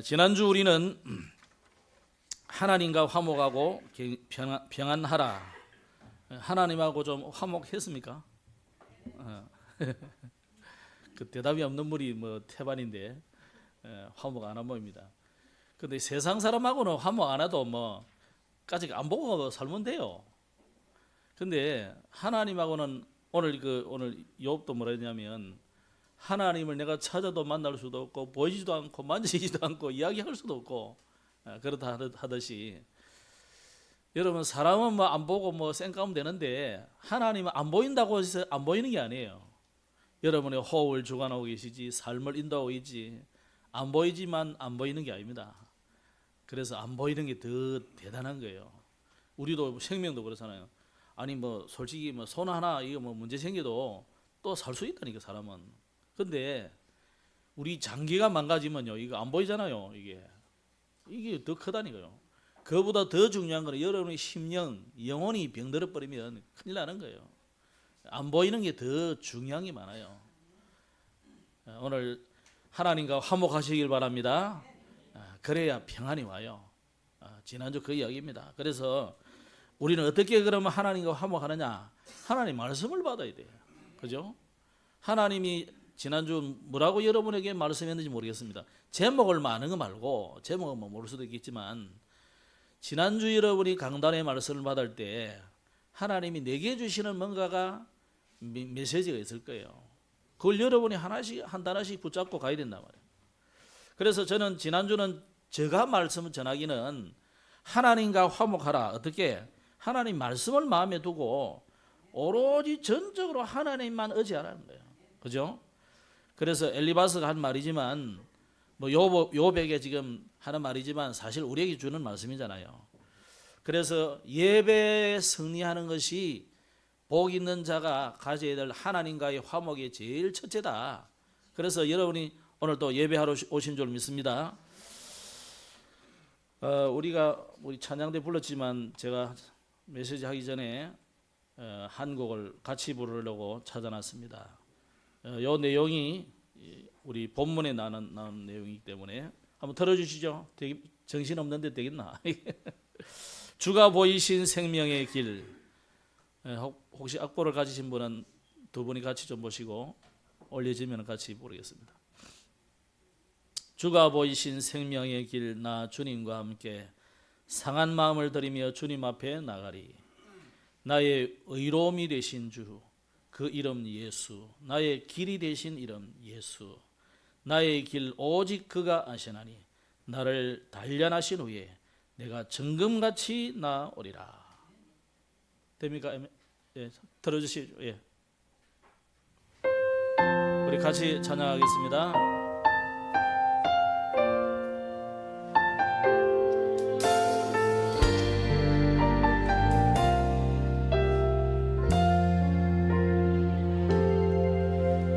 지난주 우리는 하나님과 화목하고 평안하라. 하나님하고 좀 화목했습니까? 그 대답이 없는 분이 뭐 태반인데 화목 안 한 모입니다. 근데 세상 사람하고는 화목 안 해도 뭐 까지 안 보고 살면 돼요. 근데 하나님하고는 오늘 욥도 뭐라 했냐면, 하나님을 내가 찾아도 만날 수도 없고 보이지도 않고 만지지도 않고 이야기할 수도 없고 그렇다 하듯이, 여러분 사람은 뭐 안 보고 뭐 쌩까면 되는데 하나님은 안 보인다고 해서 안 보이는 게 아니에요. 여러분의 호흡을 주관하고 계시지, 삶을 인도하고 계시지, 안 보이지만 안 보이는 게 아닙니다. 그래서 안 보이는 게 더 대단한 거예요. 우리도 생명도 그렇잖아요. 아니 뭐 솔직히 뭐 손 하나 이거 뭐 문제 생겨도 또 살 수 있다니까 사람은. 근데 우리 장기가 망가지면요, 이거 안 보이잖아요. 이게 더 크다니까요. 그보다 더 중요한 거는 여러분의 심령, 영혼이 병들어 버리면 큰일 나는 거예요. 안 보이는 게 더 중요한 게 많아요. 오늘 하나님과 화목하시길 바랍니다. 그래야 평안이 와요. 지난주 그 이야기입니다. 그래서 우리는 어떻게 그러면 하나님과 화목하느냐? 하나님 말씀을 받아야 돼요. 그죠? 하나님이 지난주 뭐라고 여러분에게 말씀했는지 모르겠습니다. 제목을 아는 거 말고, 제목은 뭐 모를 수도 있겠지만, 지난주 여러분이 강단의 말씀을 받을 때 하나님이 내게 주시는 뭔가가 메시지가 있을 거예요. 그걸 여러분이 하나씩 한 단어씩 붙잡고 가야 된단 말이에요. 그래서 저는 지난주는 제가 말씀을 전하기는 하나님과 화목하라. 어떻게? 하나님 말씀을 마음에 두고 오로지 전적으로 하나님만 의지하라는 거예요. 그죠? 그래서 엘리바스가 한 말이지만, 뭐 욥에게 지금 하는 말이지만 사실 우리에게 주는 말씀이잖아요. 그래서 예배에 승리하는 것이 복 있는 자가 가져야 될 하나님과의 화목이 제일 첫째다. 그래서 여러분이 오늘 또 예배하러 오신 줄 믿습니다. 우리 찬양대 불렀지만 제가 메시지 하기 전에 한 곡을 같이 부르려고 찾아놨습니다. 이 내용이 우리 본문에 나온 내용이기 때문에 한번 들어주시죠. 되게 정신없는데 되겠나? 주가 보이신 생명의 길. 혹시 악보를 가지신 분은 두 분이 같이 좀 보시고 올려지면 같이 부르겠습니다. 주가 보이신 생명의 길, 나 주님과 함께 상한 마음을 들이며 주님 앞에 나가리. 나의 의로움이 되신 주, 그 이름 예수. 나의 길이 되신 이름 예수. 나의 길 오직 그가 아시나니 나를 단련하신 후에 내가 정금같이 나오리라. 됩니까? 예, 들어주시죠. 예. 우리 같이 찬양하겠습니다.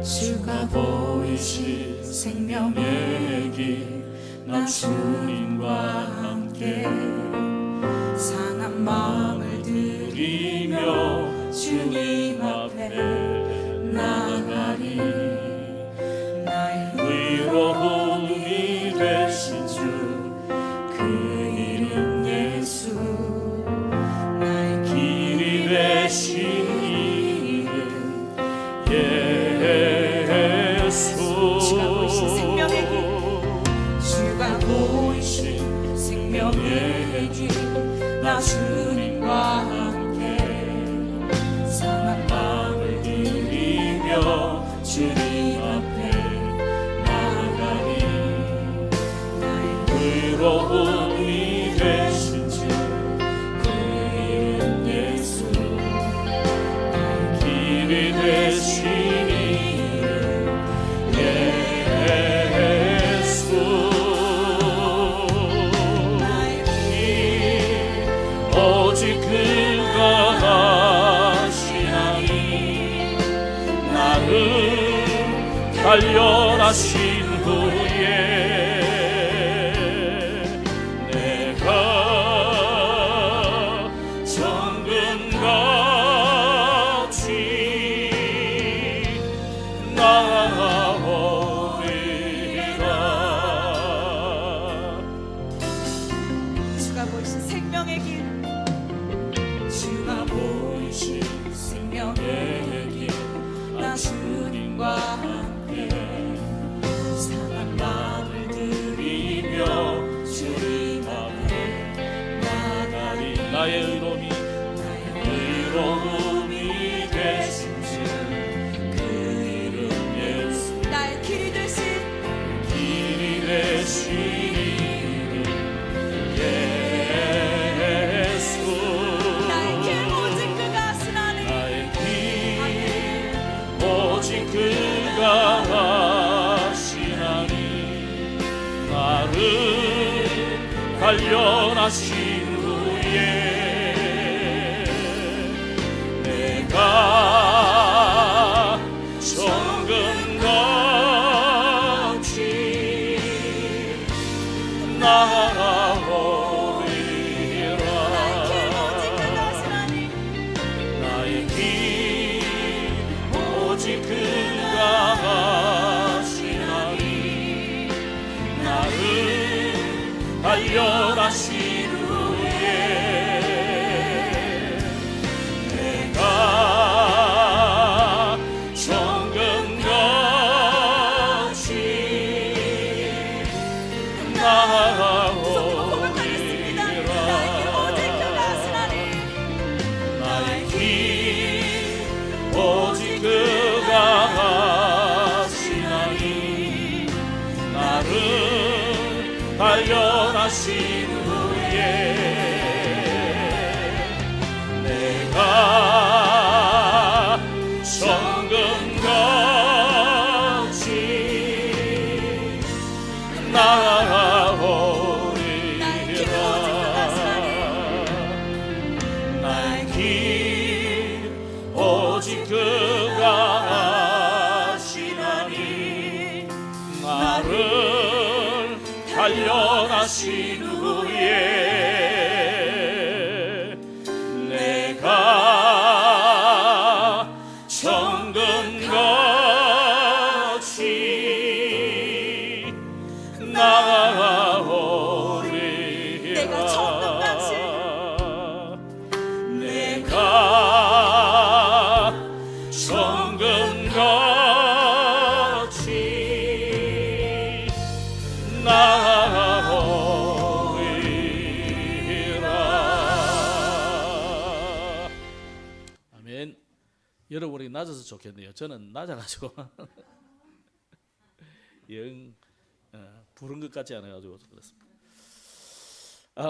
주가 보이신 생명의 길, 나 주님과 함께 상한 마음을 들이며 주님 앞에 나가리. 나의 의로움이 되신 주, 그 이름 예수. 나의 길이 되신 이름 예수. 주가 보이신 생명의 길, 나 주님과 함께 상한 마음을 들이며 주님 앞에 나가리. 나의 의로움이 되신 주, 그 이름 예수. 나의 길이 되신 오직 그가 아시나니 나를 단련하신 후에 내가 정금같이 나오리라. 생명의 길 주가 보이신 생명의 길 나 주님과 함께 상한 마음을 들이며 주님 앞에 나가리 나의 의로움이 되신 주 그 이름 예수 나의 길이 되신 길이 되신 이름 예수 나의 길 오직 그가 하시나니 나의 길 오직 그가 하시나니 나를 단련하신 후에 내가 정금같이 나아오리라 나의 길 오직 그가 하시나니 나의 길 오직 그가 하시나니 나를 단련하신 후에 내가 정금같이 고백하겠습니다. 나의 길 오직 그가 하시나니 나의 길 오직 그가 하시나니 나를 단련하신 후에 내가 정금같이 나아오리라 나의 길 오직 그가 하시나니 나를 단련하신 후에 내가 정금같이 나아오리라 내가 정금같이 내가 정금같이 나아오리라. 아멘. 여러분이 낮아서 좋겠네요. 저는 낮아가지고 영 부른 것 같지 않아가지고 그렇습니다.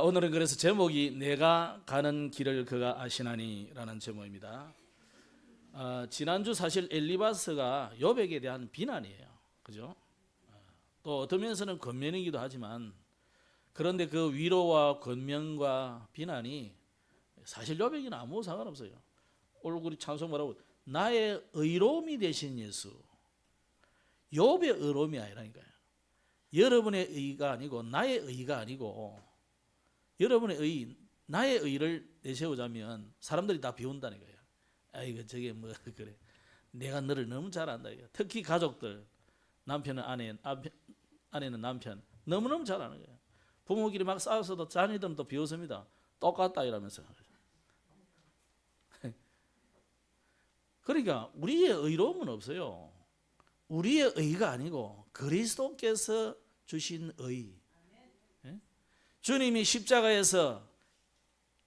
오늘은 그래서 제목이 내가 가는 길을 그가 아시나니라는 제목입니다. 지난주 사실 엘리바스가 요백에 대한 비난이에요. 그죠? 또 어떤 면에서는 권면이기도 하지만 그런데 그 위로와 권면과 비난이 사실 요백이는 아무 상관없어요. 오늘 우리 찬송 뭐라고 나의 의로움이 되신 예수. 욥의 의로움이 아니라니까요. 여러분의 의가 아니고 나의 의가 아니고 여러분의 의, 나의 의를 내세우자면 사람들이 다 비운다는 거예요. 아이고 저게 뭐 그래. 내가 너를 너무 잘 안다. 특히 가족들, 남편은 아내는 남편 너무너무 잘 아는 거예요. 부모끼리 막 싸워서도 자녀들은 또 비웃습니다. 똑같다 이러면서. 그러니까 우리의 의로움은 없어요. 우리의 의가 아니고 그리스도께서 주신 의. 주님이 십자가에서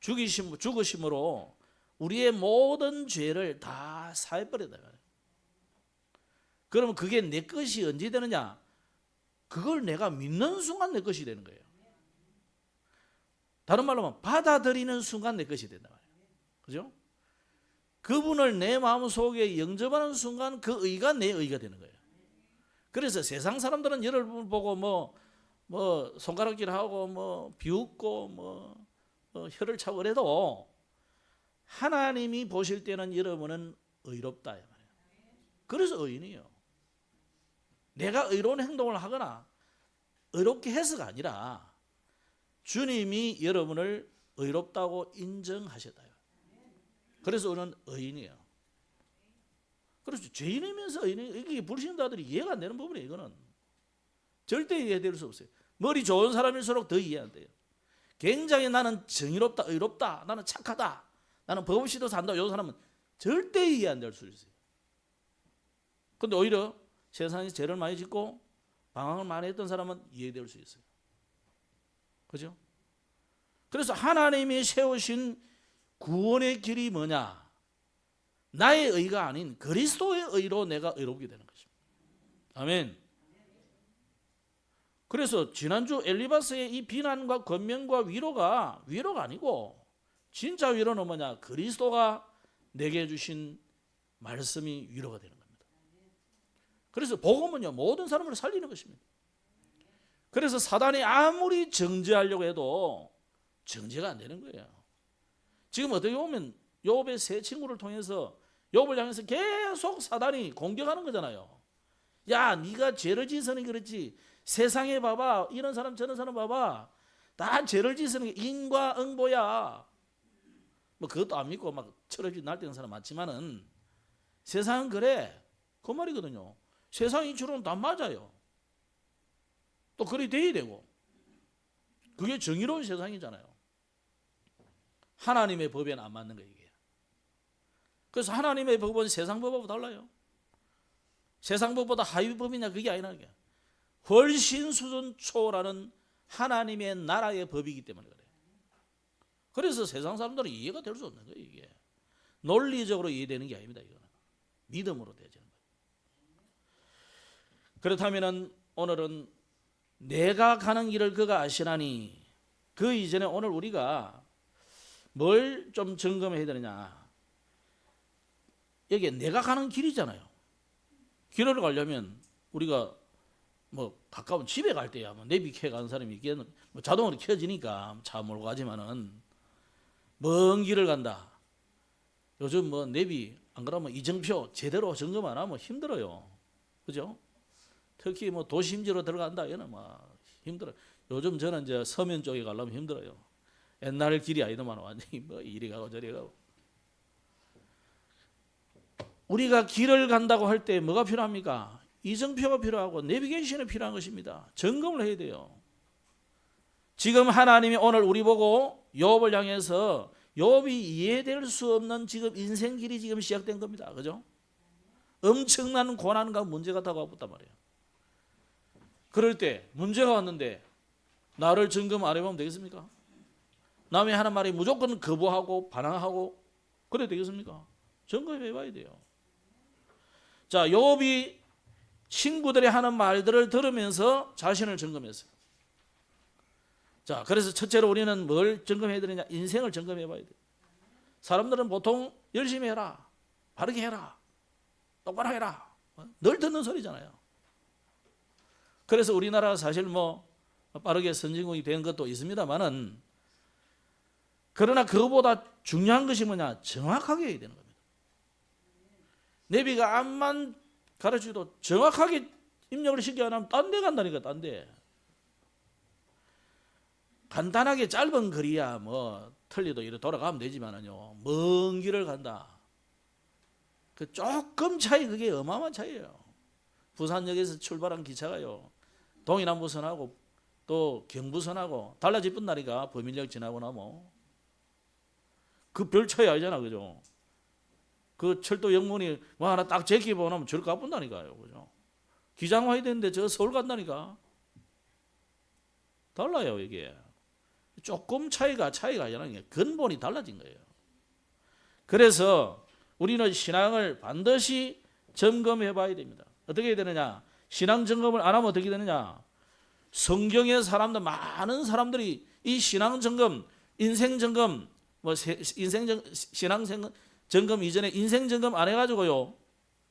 죽으심으로 우리의 모든 죄를 다 사해버렸다. 그러면 그게 내 것이 언제 되느냐? 그걸 내가 믿는 순간 내 것이 되는 거예요. 다른 말로 하면 받아들이는 순간 내 것이 된다. 그죠? 그분을 내 마음속에 영접하는 순간 그 의가 내 의가 되는 거예요. 그래서 세상 사람들은 여러분 보고 뭐 손가락질하고 뭐 비웃고 혀를 차고 그래도 하나님이 보실 때는 여러분은 의롭다. 그래서 의인이에요. 내가 의로운 행동을 하거나 의롭게 해서가 아니라 주님이 여러분을 의롭다고 인정하셨다. 그래서 우리는 의인이에요. 그렇죠. 죄인이면서 의인, 이게 불신자들이 이해가 안 되는 부분이에요. 이거는 절대 이해될 수 없어요. 머리 좋은 사람일수록 더 이해 안 돼요. 굉장히 나는 정의롭다, 의롭다, 나는 착하다, 나는 법 없이도 산다, 이 사람은 절대 이해 안 될 수 있어요. 근데 오히려 세상에서 죄를 많이 짓고 방황을 많이 했던 사람은 이해될 수 있어요. 그죠? 그래서 하나님이 세우신 구원의 길이 뭐냐? 나의 의가 아닌 그리스도의 의로 내가 의롭게 되는 것입니다. 아멘. 그래서 지난주 엘리바스의 이 비난과 권면과 위로가 아니고 진짜 위로는 뭐냐? 그리스도가 내게 주신 말씀이 위로가 되는 겁니다. 그래서 복음은요, 모든 사람을 살리는 것입니다. 그래서 사단이 아무리 정죄하려고 해도 정죄가 안 되는 거예요. 지금 어떻게 보면 욥의 세 친구를 통해서 욥을 향해서 계속 사단이 공격하는 거잖아요. 야, 네가 죄를 지으니 그렇지, 세상에 봐봐, 이런 사람 저런 사람 봐봐, 다 죄를 지으는 게 인과 응보야. 뭐 그것도 안 믿고 막 철없이 날뛰는 사람 많지만은 세상은 그래, 그 말이거든요. 세상 이치로는 다 맞아요. 또 그리 돼야 되고, 그게 정의로운 세상이잖아요. 하나님의 법에는 안 맞는 거예요, 이게. 그래서 하나님의 법은 세상 법하고 달라요. 세상 법보다 하위 법이냐, 그게 아니라 이게 훨씬 수준 초월하는 하나님의 나라의 법이기 때문에 그래요. 그래서 세상 사람들은 이해가 될 수 없는 거예요, 이게. 논리적으로 이해되는 게 아닙니다, 이거는. 믿음으로 되는 거예요. 그렇다면은 오늘은 내가 가는 길을 그가 아시나니, 그 이전에 오늘 우리가 뭘 좀 점검해야 되느냐. 여기 내가 가는 길이잖아요. 길을 가려면 우리가 뭐 가까운 집에 갈 때야 뭐 내비켜 가는 사람이 있겠는, 뭐 자동으로 켜지니까 차 몰고 가지만은 먼 길을 간다. 요즘 뭐 내비 안 그러면 이정표 제대로 점검 안 하면 힘들어요. 그죠? 특히 뭐 도심지로 들어간다, 이거는 뭐 힘들어. 요즘 저는 이제 서면 쪽에 가려면 힘들어요. 옛날 길이 아니더만 완전히 뭐 이리 가고 저리 가고. 우리가 길을 간다고 할 때 뭐가 필요합니까? 이정표가 필요하고 내비게이션이 필요한 것입니다. 점검을 해야 돼요. 지금 하나님이 오늘 우리 보고 욥을 향해서 욥이 이해될 수 없는 지금 인생길이 지금 시작된 겁니다. 그죠? 엄청난 고난과 문제가 다가왔단 말이에요. 그럴 때 문제가 왔는데 나를 점검 안 해보면 되겠습니까? 남의 하는 말이 무조건 거부하고 반항하고 그래야 되겠습니까? 점검해 봐야 돼요. 자, 욥이 친구들이 하는 말들을 들으면서 자신을 점검했어요. 자, 그래서 첫째로 우리는 뭘 점검해야 되느냐? 인생을 점검해 봐야 돼요. 사람들은 보통 열심히 해라, 바르게 해라, 똑바로 해라, 늘 듣는 소리잖아요. 그래서 우리나라가 사실 뭐 빠르게 선진국이 된 것도 있습니다만은, 그러나 그거보다 중요한 것이 뭐냐? 정확하게 해야 되는 겁니다. 내비가 암만 가르쳐도 정확하게 입력을 시켜 안 하면 딴 데 간다니까, 딴 데. 간단하게 짧은 거리야 뭐 틀리도 이렇게 돌아가면 되지만은요, 먼 길을 간다. 그 조금 차이, 그게 어마어마한 차이예요. 부산역에서 출발한 기차가요, 동해남부선하고 또 경부선하고 달라질 뿐다니까. 범인역 지나고 나면 그 별 차이 아니잖아, 그죠? 그 철도 영문이 뭐 하나 딱 제끼고 나면 저렇게 가뿐다니까요, 그죠? 기장 와야 되는데 저 서울 간다니까. 달라요, 이게. 조금 차이가 아니라 근본이 달라진 거예요. 그래서 우리는 신앙을 반드시 점검해 봐야 됩니다. 어떻게 해야 되느냐? 신앙 점검을 안 하면 어떻게 되느냐? 성경의 사람들, 많은 사람들이 이 신앙 점검, 인생 점검, 뭐 신앙 점검 이전에 인생 점검 안 해가지고요,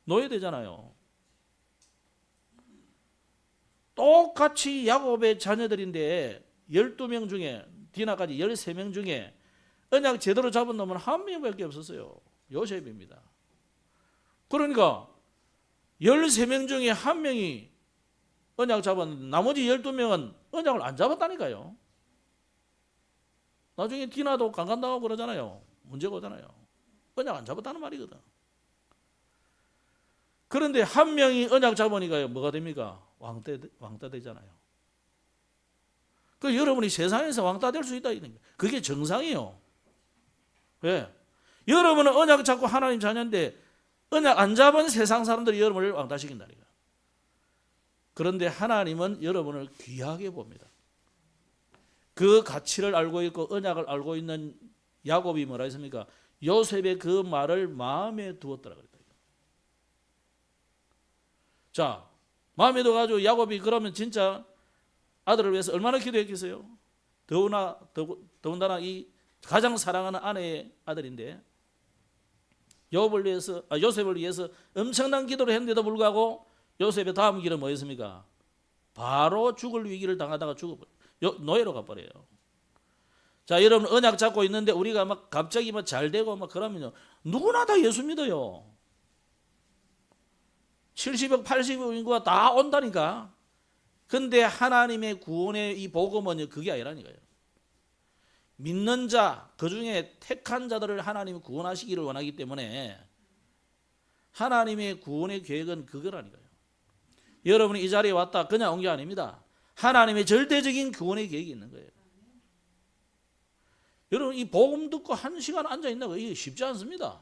노예되잖아요. 똑같이 야곱의 자녀들인데 12명 중에, 디나까지 13명 중에 언약 제대로 잡은 놈은 한 명밖에 없었어요. 요셉입니다. 그러니까 13명 중에 한 명이 언약 잡았는데 나머지 12명은 언약을 안 잡았다니까요. 나중에 디나도 강간당하고 그러잖아요. 문제가 오잖아요. 언약 안 잡았다는 말이거든. 그런데 한 명이 언약 잡으니까요, 뭐가 됩니까? 왕따 되잖아요. 그 여러분이 세상에서 왕따 될 수 있다 이런 거예요. 그게 정상이에요. 왜? 여러분은 언약 잡고 하나님 자녀인데 언약 안 잡은 세상 사람들이 여러분을 왕따시킨다니까. 그런데 하나님은 여러분을 귀하게 봅니다. 그 가치를 알고 있고 언약을 알고 있는 야곱이 뭐라 했습니까? 요셉의 그 말을 마음에 두었더라 그랬다. 자, 마음에 둬가지고 야곱이 그러면 진짜 아들을 위해서 얼마나 기도했겠어요? 더군다나 이 가장 사랑하는 아내의 아들인데 요셉을 위해서 엄청난 기도를 했는데도 불구하고 요셉의 다음 길은 뭐였습니까? 바로 죽을 위기를 당하다가 죽어버려요. 노예로 가버려요. 자, 여러분 언약 잡고 있는데 우리가 막 갑자기 막 잘 되고 막 그러면요, 누구나 다 예수 믿어요. 70억 80억 인구가 다 온다니까. 근데 하나님의 구원의 이 복음은 그게 아니라니까요. 믿는 자, 그 중에 택한 자들을 하나님이 구원하시기를 원하기 때문에 하나님의 구원의 계획은 그거라니까요. 여러분이 이 자리에 왔다 그냥 온 게 아닙니다. 하나님의 절대적인 구원의 계획이 있는 거예요. 여러분 이 복음 듣고 1시간 앉아있는 거 이게 쉽지 않습니다.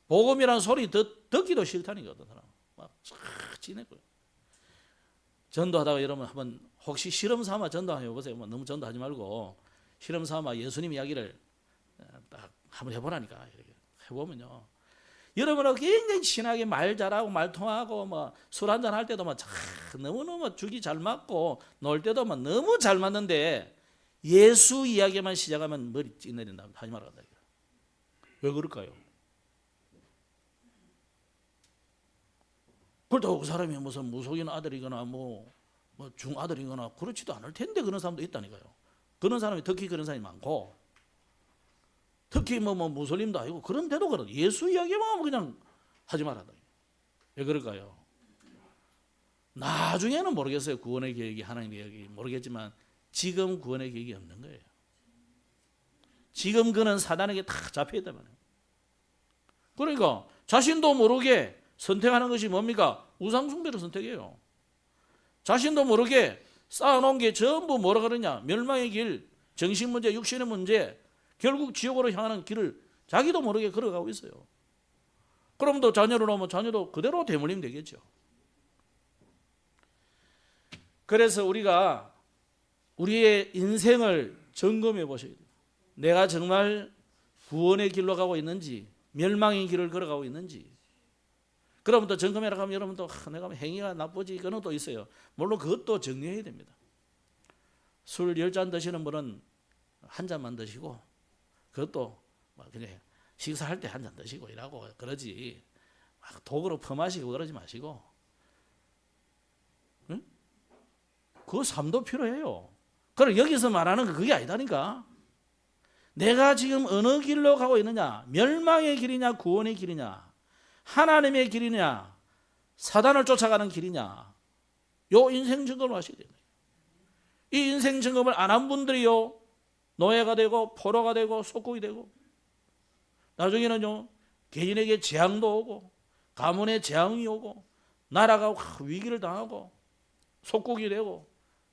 복음이라는 소리 듣기도 싫다니까 어떤 사람 막 지내고 전도하다가 여러분 한번 혹시 실험 삼아 전도 한번 해보세요. 뭐 너무 전도하지 말고 실험 삼아 예수님 이야기를 딱 한번 해보라니까. 이렇게 해보면요, 여러분하고 굉장히 친하게 말 잘하고 말 통하고 뭐 술 한잔 할 때도 막 너무너무 죽이 잘 맞고 놀 때도 막 너무 잘 맞는데 예수 이야기만 시작하면 머리 찌내린다. 하지 말아라. 왜 그럴까요? 그렇다고 그 사람이 무슨 무속인 아들이거나 뭐 중아들이거나 그렇지도 않을 텐데 그런 사람도 있다니까요. 그런 사람이 특히 그런 사람이 많고 특히 뭐 무슬림도 아니고 그런데도 그런 예수 이야기만 하면 그냥 하지 말아라. 왜 그럴까요? 나중에는 모르겠어요. 구원의 계획이 하나님의 계획이 모르겠지만 지금 구원의 계획이 없는 거예요. 지금 그는 사단에게 다 잡혀있단 말이에요. 그러니까 자신도 모르게 선택하는 것이 뭡니까? 우상숭배를 선택해요. 자신도 모르게 쌓아놓은 게 전부 뭐라 그러냐? 멸망의 길, 정신문제, 육신의 문제, 결국 지옥으로 향하는 길을 자기도 모르게 걸어가고 있어요. 그럼 또 자녀를 놓으면 자녀도 그대로 대물림 되겠죠. 그래서 우리가 우리의 인생을 점검해 보셔야 돼요. 내가 정말 구원의 길로 가고 있는지 멸망의 길을 걸어가고 있는지. 그러면 또 점검해라 하면 여러분 또 내가 행위가 나쁘지 그건 또 있어요. 물론 그것도 정리해야 됩니다. 술 10잔 드시는 분은 한 잔만 드시고 그것도 그냥 식사할 때 한 잔 드시고 이라고 그러지 막 독으로 퍼마시고 그러지 마시고. 응? 그거 삶도 필요해요. 그럼 여기서 말하는 거 그게 아니다니까. 내가 지금 어느 길로 가고 있느냐? 멸망의 길이냐 구원의 길이냐? 하나님의 길이냐 사단을 쫓아가는 길이냐? 요 인생 점검을 하셔야 돼요. 이 인생 점검을 안 한 분들이요 노예가 되고 포로가 되고 속국이 되고 나중에는요 개인에게 재앙도 오고 가문에 재앙이 오고 나라가 위기를 당하고 속국이 되고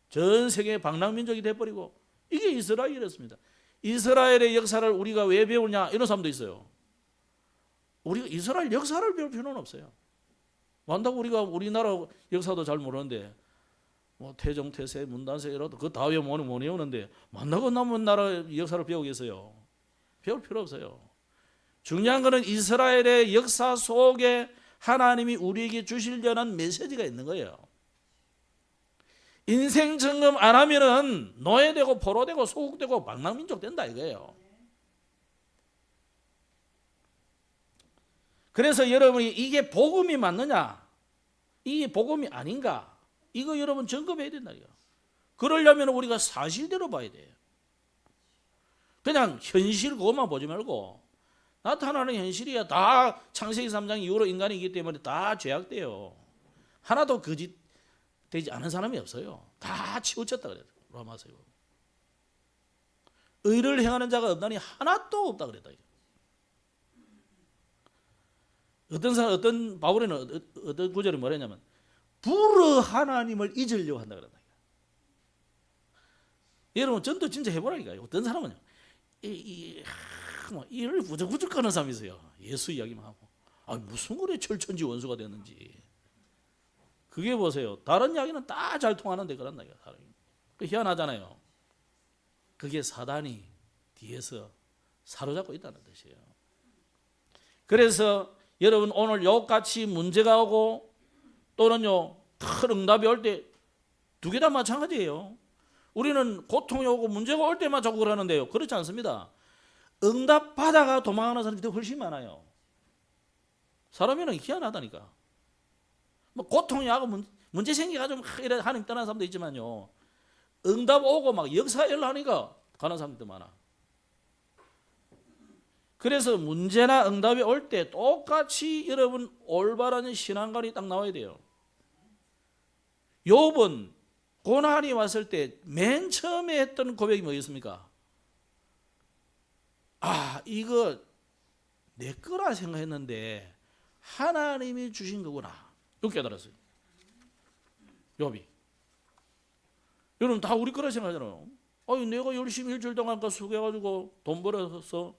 전 세계의 방랑민족이 돼버리고 이게 이스라엘이었습니다. 이스라엘의 역사를 우리가 왜 배우냐 이런 사람도 있어요. 우리가 이스라엘 역사를 배울 필요는 없어요. 만다고 우리가 우리나라 역사도 잘 모르는데 뭐 태종, 태세, 문단세 이라도 그 다음에 뭐니 오는데 만나고 남은 나라 역사를 배우겠어요? 배울 필요 없어요. 중요한 것은 이스라엘의 역사 속에 하나님이 우리에게 주시려는 메시지가 있는 거예요. 인생 점검 안 하면은 노예되고 포로되고 소국되고 방랑민족 된다 이거예요. 그래서 여러분이 이게 복음이 맞느냐 이게 복음이 아닌가 이거 여러분 점검해야 된다 이거. 그러려면 우리가 사실대로 봐야 돼요. 그냥 현실 그것만 보지 말고 나타나는 현실이야. 다 창세기 3장 이후로 인간이기 때문에 다 죄악돼요. 하나도 거짓 되지 않은 사람이 없어요. 다 치우쳤다 그래요. 로마서에 보면. 의를 행하는 자가 없다니 하나도 없다 그랬다. 어떤 사람 어떤 바울에는 어떤 구절이 뭐랬냐면 불어 하나님을 잊으려고 한다 그랬다. 여러분 전도 진짜 해보라니까요. 어떤 사람은요, 이를 부적부적 하는 사람이 있어요. 예수 이야기만 하고, 무슨 그래 철천지 원수가 됐는지. 그게 보세요. 다른 이야기는 다 잘 통하는데 그런 이야기가 사람이. 희한하잖아요. 그게 사단이 뒤에서 사로잡고 있다는 뜻이에요. 그래서 여러분 오늘 욕같이 문제가 오고 또는요 큰 응답이 올 때 두 개 다 마찬가지예요. 우리는 고통이 오고 문제가 올 때만 자꾸 그러는데요. 그렇지 않습니다. 응답 받아가 도망가는 사람이 더 훨씬 많아요. 사람이랑 희한하다니까. 뭐 고통이 하고 문제 생겨가지고 이래 하나님 떠난 사람도 있지만요. 응답 오고 막 역사 일어나니까 가는 사람도 많아. 그래서 문제나 응답이 올 때 똑같이 여러분 올바른 신앙관이 딱 나와야 돼요. 욥은 고난이 왔을 때 맨 처음에 했던 고백이 뭐였습니까? 이거 내 거라 생각했는데 하나님이 주신 거구나. 이거 깨달았어요. 욥이. 여러분 다 우리 거라 생각하잖아요. 내가 열심히 일주일 동안 수고해가지고 돈 벌어서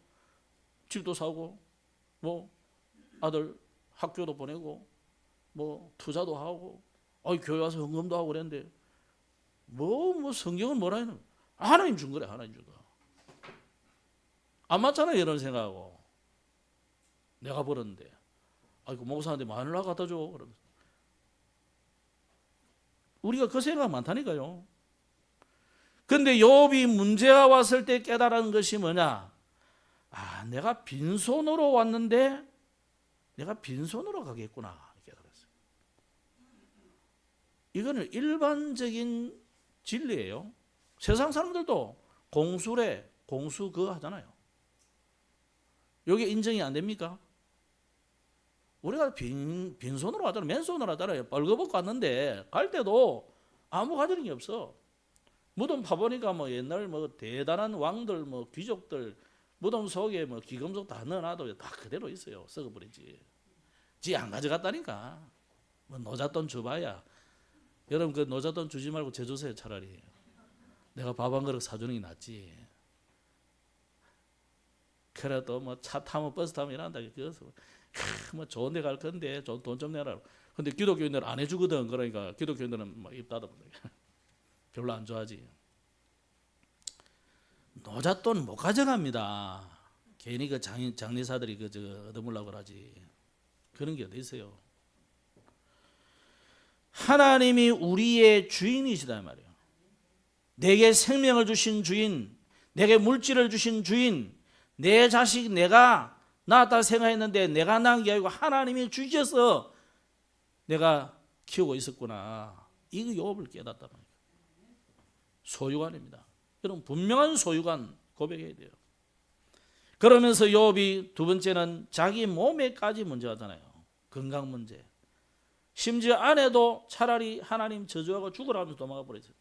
집도 사고 뭐 아들 학교도 보내고 뭐 투자도 하고 교회 와서 헌금도 하고 그랬는데 뭐 성경은 뭐라 했는 하나님 준 거래. 하나님 준 거. 안 맞잖아요. 이런 생각하고 내가 벌었는데 목사한테 마늘라 갖다 줘. 그러면서 우리가 그 생각 많다니까요. 근데 욥이 문제가 왔을 때 깨달은 것이 뭐냐? 내가 빈손으로 왔는데 내가 빈손으로 가겠구나 깨달았어요. 이거는 일반적인 진리예요. 세상 사람들도 공수래 공수 그거 하잖아요. 이게 인정이 안 됩니까? 우리가 빈손으로 하잖아요. 맨손으로 하잖아요. 벌거벗고 왔는데 갈 때도 아무 가지는 게 없어. 무덤 파보니까 뭐 옛날 뭐 대단한 왕들 뭐 귀족들 무덤 속에 뭐 기금속 다 넣어놔도 다 그대로 있어요. 썩어버리지. 지 안 가져갔다니까. 뭐 노잣돈 줘봐야. 여러분 그 노잣돈 주지 말고 제 주세요 차라리. 내가 밥 한 그릇 사주는 게 낫지. 그래도 뭐 차 타면 버스 타면 이런다. 그래서 뭐 좋은 데 갈 건데 돈 좀 내라. 근데 기독교인들은 안 해주거든. 그러니까 기독교인들은 막 입 닫아. 별로 안 좋아하지. 노잣돈 못 가져갑니다. 괜히 그 장례사들이 얻어물라고 하지. 그런 게 어디 있어요. 하나님이 우리의 주인이시다 말이에요. 내게 생명을 주신 주인, 내게 물질을 주신 주인, 내 자식 내가 낳았다 생각했는데 내가 낳은 게 아니고 하나님이 주셔서 내가 키우고 있었구나. 이거 욥을 깨닫다 말이에요. 소유관입니다. 여러분 분명한 소유관 고백해야 돼요. 그러면서 욥이 두 번째는 자기 몸에까지 문제하잖아요. 건강 문제. 심지어 아내도 차라리 하나님 저주하고 죽으라면서 도망가 버렸어요.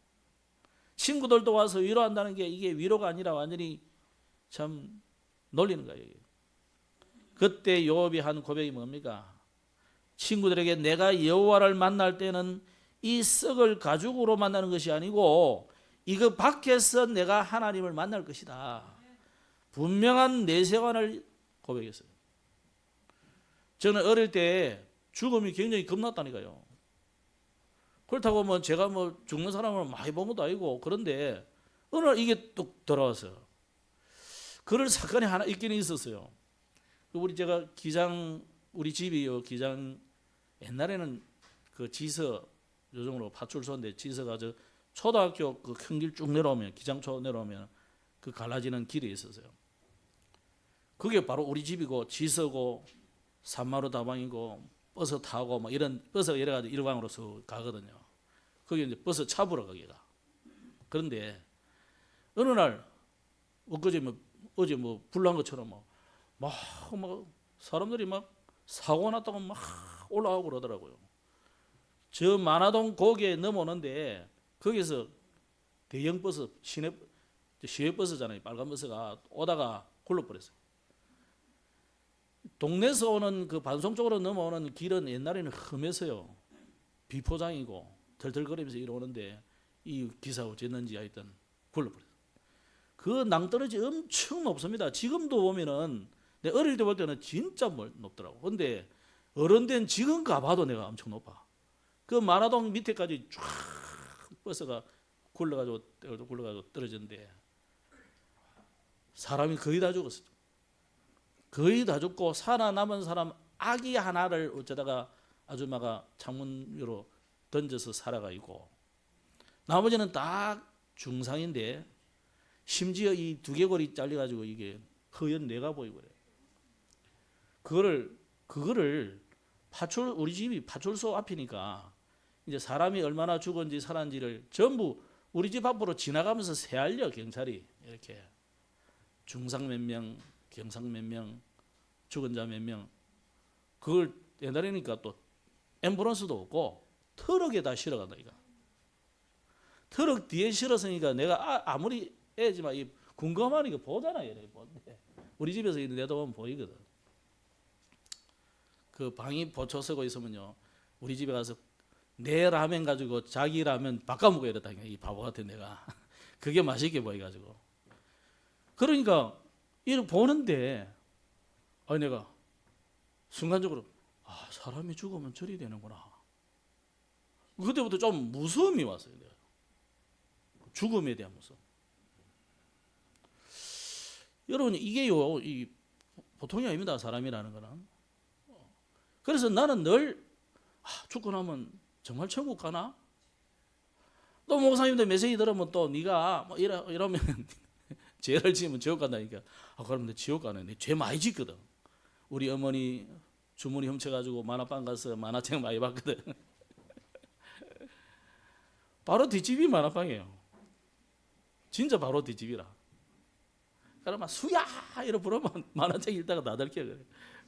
친구들도 와서 위로한다는 게 이게 위로가 아니라 완전히 참 놀리는 거예요. 그때 욥이 한 고백이 뭡니까? 친구들에게 내가 여호와를 만날 때는 이 썩을 가죽으로 만나는 것이 아니고 이거 밖에서 내가 하나님을 만날 것이다. 분명한 내세관을 고백했어요. 저는 어릴 때 죽음이 굉장히 겁났다니까요. 그렇다고 뭐 제가 뭐 죽는 사람을 많이 본 것도 아니고 그런데 어느 날 이게 뚝 돌아와서 그럴 사건이 하나 있긴 있었어요. 제가 우리 집이요 기장 옛날에는 그 지서 요즘으로 파출소인데 지서가 저 초등학교 그 큰 길 쭉 내려오면 기장초 내려오면 그 갈라지는 길이 있었어요. 그게 바로 우리 집이고 지서고 산마루 다방이고 버스 타고 뭐 이런 버스가 여러 가지 일광으로 서 가거든요. 거기 이제 버스 차부러 가기가. 그런데 어느 날 어제 뭐 불난 것처럼 막 사람들이 막 사고 났다고 막 올라가고 그러더라고요. 저 만화동 고개 넘어오는데 거기서 대형 버스 시외 버스잖아요. 빨간 버스가 오다가 굴러버렸어요. 동네에서 오는 그 반송 쪽으로 넘어오는 길은 옛날에는 험해서요. 비포장이고 덜덜거리면서 이러는데 이 기사 어쨌는지 하여튼 굴러버렸어요. 그 낭떠러지 엄청 높습니다. 지금도 보면은 내 어릴 때 볼 때는 진짜 높더라고. 근데 어른 된 지금 가봐도 내가 엄청 높아. 그 만화동 밑에까지 쫙 버스가 굴러가지고 떨어졌는데 사람이 거의 다 죽었어요. 거의 다 죽고 살아남은 사람 아기 하나를 어쩌다가 아줌마가 창문 위로 던져서 살아가 있고, 나머지는 다 중상인데 심지어 이 두개골이 잘려가지고 이게 허연 뇌가 보이고 그래요. 그거를 우리 집이 파출소 앞이니까 이제 사람이 얼마나 죽은지 살았는지를 전부 우리 집 앞으로 지나가면서 세알려. 경찰이 이렇게 중상 몇 명, 경상 몇 명, 죽은 자 몇 명. 그걸 옛날이니까 또 앰뷸런스도 없고 트럭에다 실어간다 이거. 트럭 뒤에 실었으니까 내가 아무리 애지만 이 궁금하니까 보잖아요. 우리 집에서 내려다보면 보이거든. 그 방이 보초 쓰고 있으면요, 우리 집에 가서 내 라면 가지고 자기 라면 바꿔 먹어야 된다. 이 바보 같은 내가. 그게 맛있게 보여가지고. 그러니까 이를 보는데 내가 순간적으로 사람이 죽으면 저리 되는구나. 그때부터 좀 무서움이 왔어요. 내가. 죽음에 대한 무서움. 여러분 이게요, 이 보통이 아닙니다. 사람이라는 거는. 그래서 나는 늘 죽고 나면 정말 천국 가나? 또 목사님들 메시지 들으면 또 네가 뭐 이러면 죄를 지으면 지옥 간다니까. 그럼 내 지옥 가네. 내 죄 많이 짓거든. 우리 어머니 주머니 훔쳐가지고 만화방 가서 만화책 많이 봤거든. 바로 뒷집이 만화방이에요. 진짜 바로 뒷집이라. 그러면 수야 이러 부르면 만화책 읽다가 나 들켜 그래.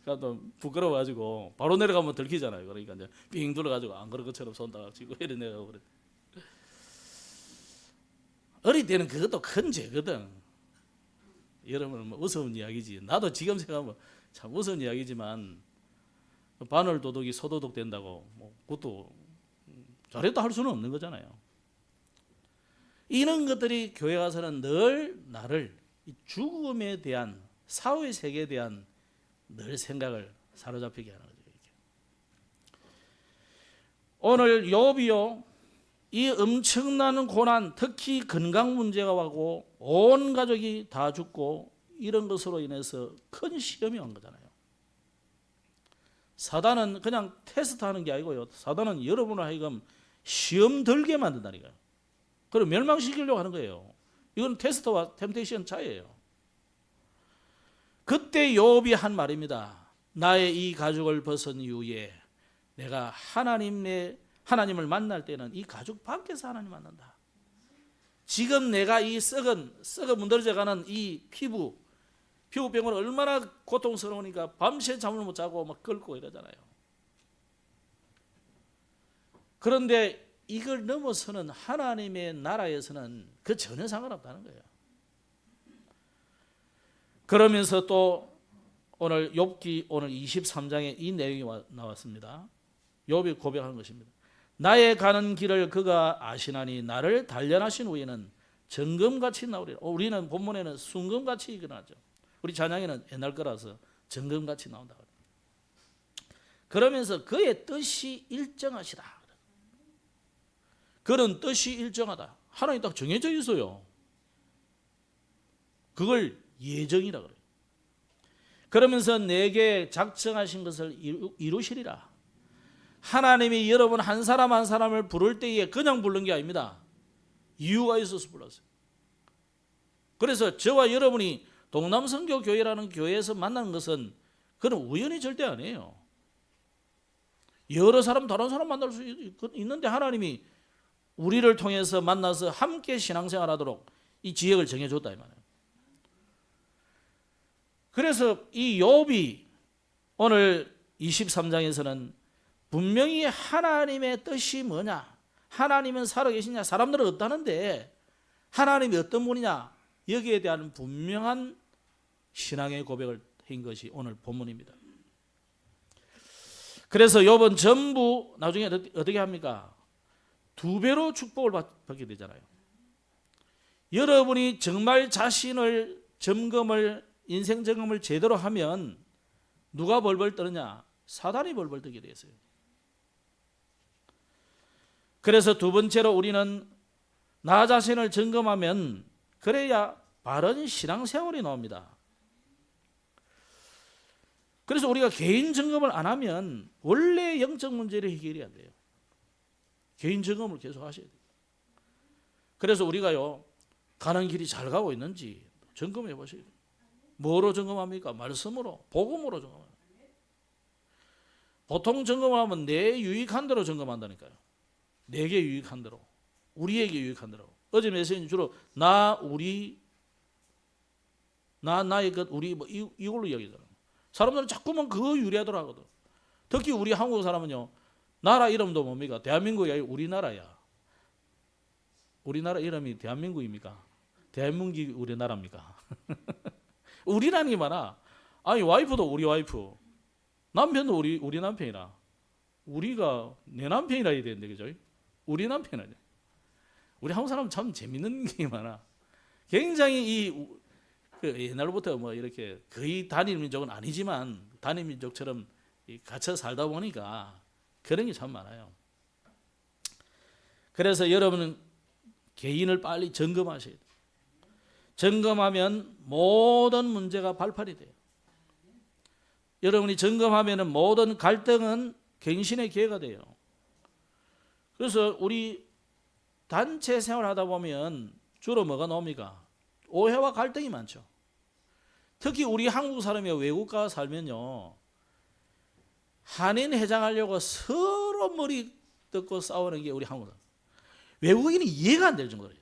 그러니까 부끄러워가지고 바로 내려가면 들키잖아요. 그러니까 이제 빙 둘러가지고 안 그런 것처럼 손다 치고 이래 내려가고 그래. 어릴 때는 그것도 큰 죄거든. 여러분 뭐 우스운 이야기지. 나도 지금 생각하면 참 우스운 이야기지만 바늘 도둑이 소도둑 된다고 뭐 그것도 잘했다 할 수는 없는 거잖아요. 이런 것들이 교회 가서는 늘 나를 이 죽음에 대한 사후의 세계에 대한 늘 생각을 사로잡히게 하는 거죠. 이렇게. 오늘 욥이요, 이 엄청난 고난, 특히 건강 문제가 와고 온 가족이 다 죽고 이런 것으로 인해서 큰 시험이 온 거잖아요. 사단은 그냥 테스트하는 게 아니고요. 사단은 여러분을 하여금 시험 들게 만든다니까요. 그리고 멸망시키려고 하는 거예요. 이건 테스트와 템테이션 차이예요. 그때 욥이 한 말입니다. 나의 이 가죽을 벗은 이후에 내가 하나님을 만날 때는 이 가죽 밖에서 하나님 만난다. 지금 내가 이 썩어 문드러져가는 이 피부병으로 얼마나 고통스러우니까 밤새 잠을 못 자고 막 긁고 이러잖아요. 그런데 이걸 넘어서는 하나님의 나라에서는 그 전혀 상관없다는 거예요. 그러면서 또 오늘 욥기 오늘 23장에 이 내용이 나왔습니다. 욥이 고백하는 것입니다. 나의 가는 길을 그가 아시나니 나를 단련하신 후에는 정금같이 나오리라. 우리는 본문에는 순금같이 일어나죠. 우리 찬양에는 옛날 거라서 정금같이 나온다. 그러면서 그의 뜻이 일정하시다. 그런 뜻이 일정하다. 하나님 딱 정해져 있어요. 그걸 예정이라 그래요. 그러면서 내게 작정하신 것을 이루시리라. 하나님이 여러분 한 사람 한 사람을 부를 때에 그냥 부른 게 아닙니다. 이유가 있어서 불렀어요. 그래서 저와 여러분이 동남선교교회라는 교회에서 만나는 것은 그런 우연이 절대 아니에요. 여러 사람 다른 사람 만날 수 있는데 하나님이 우리를 통해서 만나서 함께 신앙생활하도록 이 지역을 정해줬다 이 말이에요. 그래서 이 욥이 오늘 23장에서는 분명히 하나님의 뜻이 뭐냐, 하나님은 살아계시냐, 사람들은 어떠는데 하나님이 어떤 분이냐, 여기에 대한 분명한 신앙의 고백을 한 것이 오늘 본문입니다. 그래서 욥은 전부 나중에 어떻게 합니까? 2배로 축복을 받게 되잖아요. 여러분이 정말 자신을 인생 점검을 제대로 하면 누가 벌벌 떠느냐? 사단이 벌벌 떠게 돼 있어요. 그래서 두 번째로 우리는 나 자신을 점검하면 그래야 바른 신앙생활이 나옵니다. 그래서 우리가 개인 점검을 안 하면 원래 영적 문제를 해결이 안 돼요. 개인 점검을 계속 하셔야 돼요. 그래서 우리가요, 가는 길이 잘 가고 있는지 점검해 보셔야 돼요. 뭐로 점검합니까? 말씀으로, 복음으로 점검합니다. 보통 점검을 하면 내 유익한 대로 점검한다니까요. 내게 유익한 대로, 우리에게 유익한 대로. 어제 메시지는 주로 나, 우리, 나의 것, 우리 뭐 이걸로 이야기하잖아요. 사람들은 자꾸만 그거 유리하더라 하거든. 특히 우리 한국 사람은요, 나라 이름도 뭡니까? 대한민국이 아니라 우리나라야. 우리나라 이름이 대한민국입니까? 대한민국이 우리나라입니까? 우리라는 게 많아. 아니 와이프도 우리 와이프, 남편도 우리 남편이라. 우리가 내 남편이라 해야 되는데, 그죠? 우리 남편이라. 우리 한국 사람은 참 재밌는 게 많아. 굉장히 옛날부터 뭐 이렇게 거의 단일 민족은 아니지만 단일 민족처럼 갇혀 살다 보니까 그런 게 참 많아요. 그래서 여러분은 개인을 빨리 점검하셔야 돼요. 점검하면 모든 문제가 발판이 돼요. 여러분이 점검하면 모든 갈등은 갱신의 기회가 돼요. 그래서 우리 단체 생활하다 보면 주로 뭐가 나옵니까? 오해와 갈등이 많죠. 특히 우리 한국 사람이 외국가 살면요, 한인 회장하려고 서로 머리 뜯고 싸우는 게 우리 한국 사람. 외국인이 이해가 안 될 정도예요.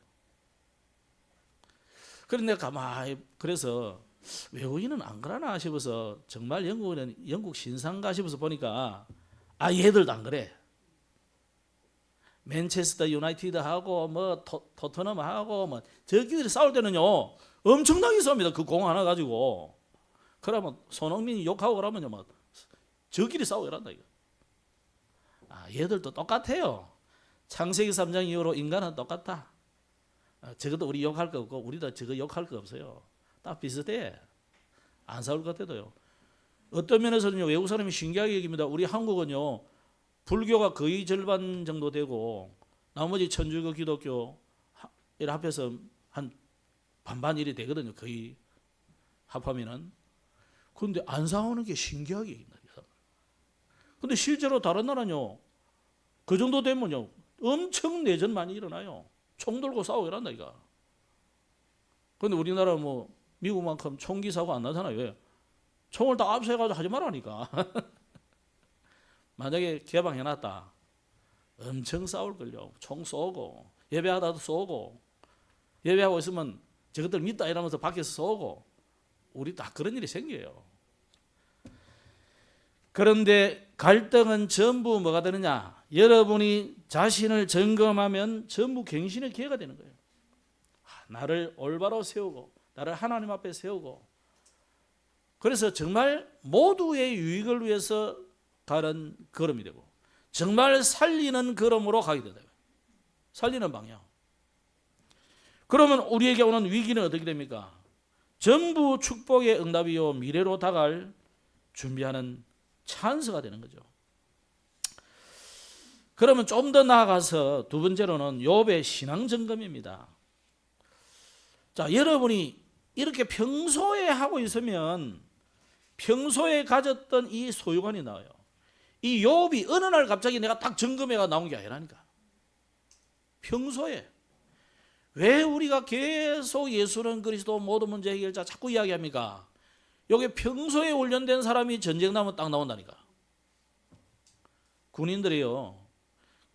그런데 가만히 그래서 외국인은 안 그러나 싶어서 정말 영국 신상가 싶어서 보니까 얘들도 안 그래. 맨체스터 유나이티드하고 뭐 토트넘하고 뭐 저기들이 싸울 때는요 엄청나게 싸웁니다. 그 공 하나 가지고. 그러면 손흥민이 욕하고 그러면요 막 저끼리 싸우고 이란다 이거. 얘들도 똑같아요. 창세기 3장 이후로 인간은 똑같다. 저것도 우리 욕할 거 없고 우리도 저거 욕할 거 없어요. 딱 비슷해. 안 싸울 것 같아도요. 어떤 면에서는요 외국 사람이 신기하게 여깁니다. 우리 한국은요 불교가 거의 절반 정도 되고 나머지 천주교, 기독교 이를 합해서 한 반반 일이 되거든요. 거의 합하면은. 그런데 안 싸우는 게 신기하게 여긴다. 근데 실제로 다른 나라는요 그 정도 되면요 엄청 내전 많이 일어나요. 총 들고 싸우고 이란다 이거. 근데 우리나라 뭐 미국만큼 총기 사고 안 나잖아요. 왜? 총을 다 압수해가지고 하지 말라니까. 만약에 개방해놨다, 엄청 싸울걸요. 총 쏘고 예배하다도 쏘고, 예배하고 있으면 저것들 믿다 이러면서 밖에서 쏘고, 우리 다 그런 일이 생겨요. 그런데 갈등은 전부 뭐가 되느냐? 여러분이 자신을 점검하면 전부 갱신의 기회가 되는 거예요. 나를 올바로 세우고 나를 하나님 앞에 세우고, 그래서 정말 모두의 유익을 위해서 가는 걸음이 되고 정말 살리는 걸음으로 가게 된다. 살리는 방향. 그러면 우리에게 오는 위기는 어떻게 됩니까? 전부 축복의 응답이요 미래로 다가갈 준비하는 찬스가 되는 거죠. 그러면 좀 더 나아가서 두 번째로는 욥의 신앙 점검입니다. 자, 여러분이 이렇게 평소에 하고 있으면 평소에 가졌던 이 소유관이 나와요. 이 욥이 어느 날 갑자기 내가 딱 점검해가 나온 게 아니라니까. 평소에. 왜 우리가 계속 예수는 그리스도 모든 문제 해결자 자꾸 이야기합니까? 여기 평소에 훈련된 사람이 전쟁 나면 딱 나온다니까. 군인들이요.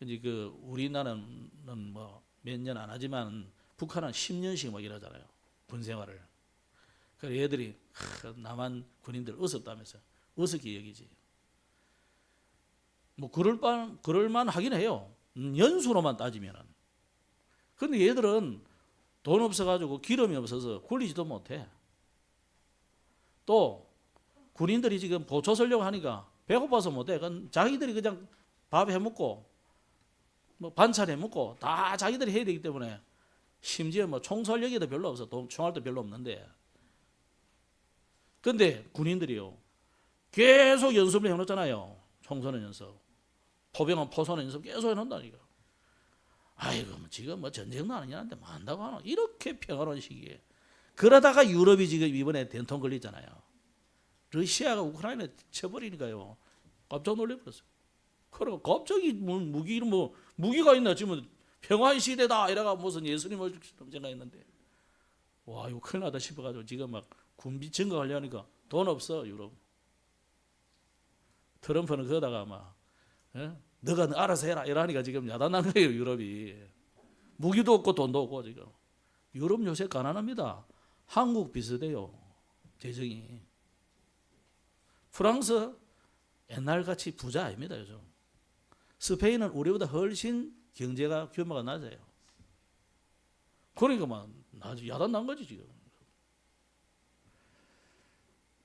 이제 우리나라는 뭐 몇 년 안 하지만 북한은 10년씩 막 이러잖아요. 군 생활을. 그래서 얘들이 남한 군인들 어섭다면서 어섭게 여기지. 뭐 그럴만 하긴 해요. 연수로만 따지면은. 근데 얘들은 돈 없어가지고 기름이 없어서 굴리지도 못해. 또 군인들이 지금 보초 쓰려고 하니까 배고파서 못해. 그건 자기들이 그냥 밥 해먹고 뭐 반찬 해먹고 다 자기들이 해야 되기 때문에 심지어 뭐 총설력이도 별로 없어. 총알도 별로 없는데. 근데 군인들이요. 계속 연습을 해놓잖아요. 청소년 연습. 포병은 포소년 연습 계속 해놓는다니까. 아이고 지금 뭐 전쟁도 아니냐는데 뭐 한다고 하나. 이렇게 평화로운 시기에. 그러다가 유럽이 지금 이번에 된통 걸리잖아요. 러시아가 우크라이나 쳐버리니까요. 깜짝 놀래버렸어요. 그리고 갑자기 무기가 있나 지금 평화의 시대다 이래가 무슨 예수님을 생각했는데 와 이거 큰일 나다 싶어가지고 지금 막 군비 증가하려니까 돈 없어 유럽. 트럼프는 그러다가 막 너가 알아서 해라 이러니까 지금 야단난 거예요 유럽이. 무기도 없고 돈도 없고 지금. 유럽 요새 가난합니다. 한국 비슷해요 재정이. 프랑스 옛날같이 부자 아닙니다 요즘. 스페인은 우리보다 훨씬 경제가 규모가 낮아요. 그러니까 막 야단 난 거지 지금.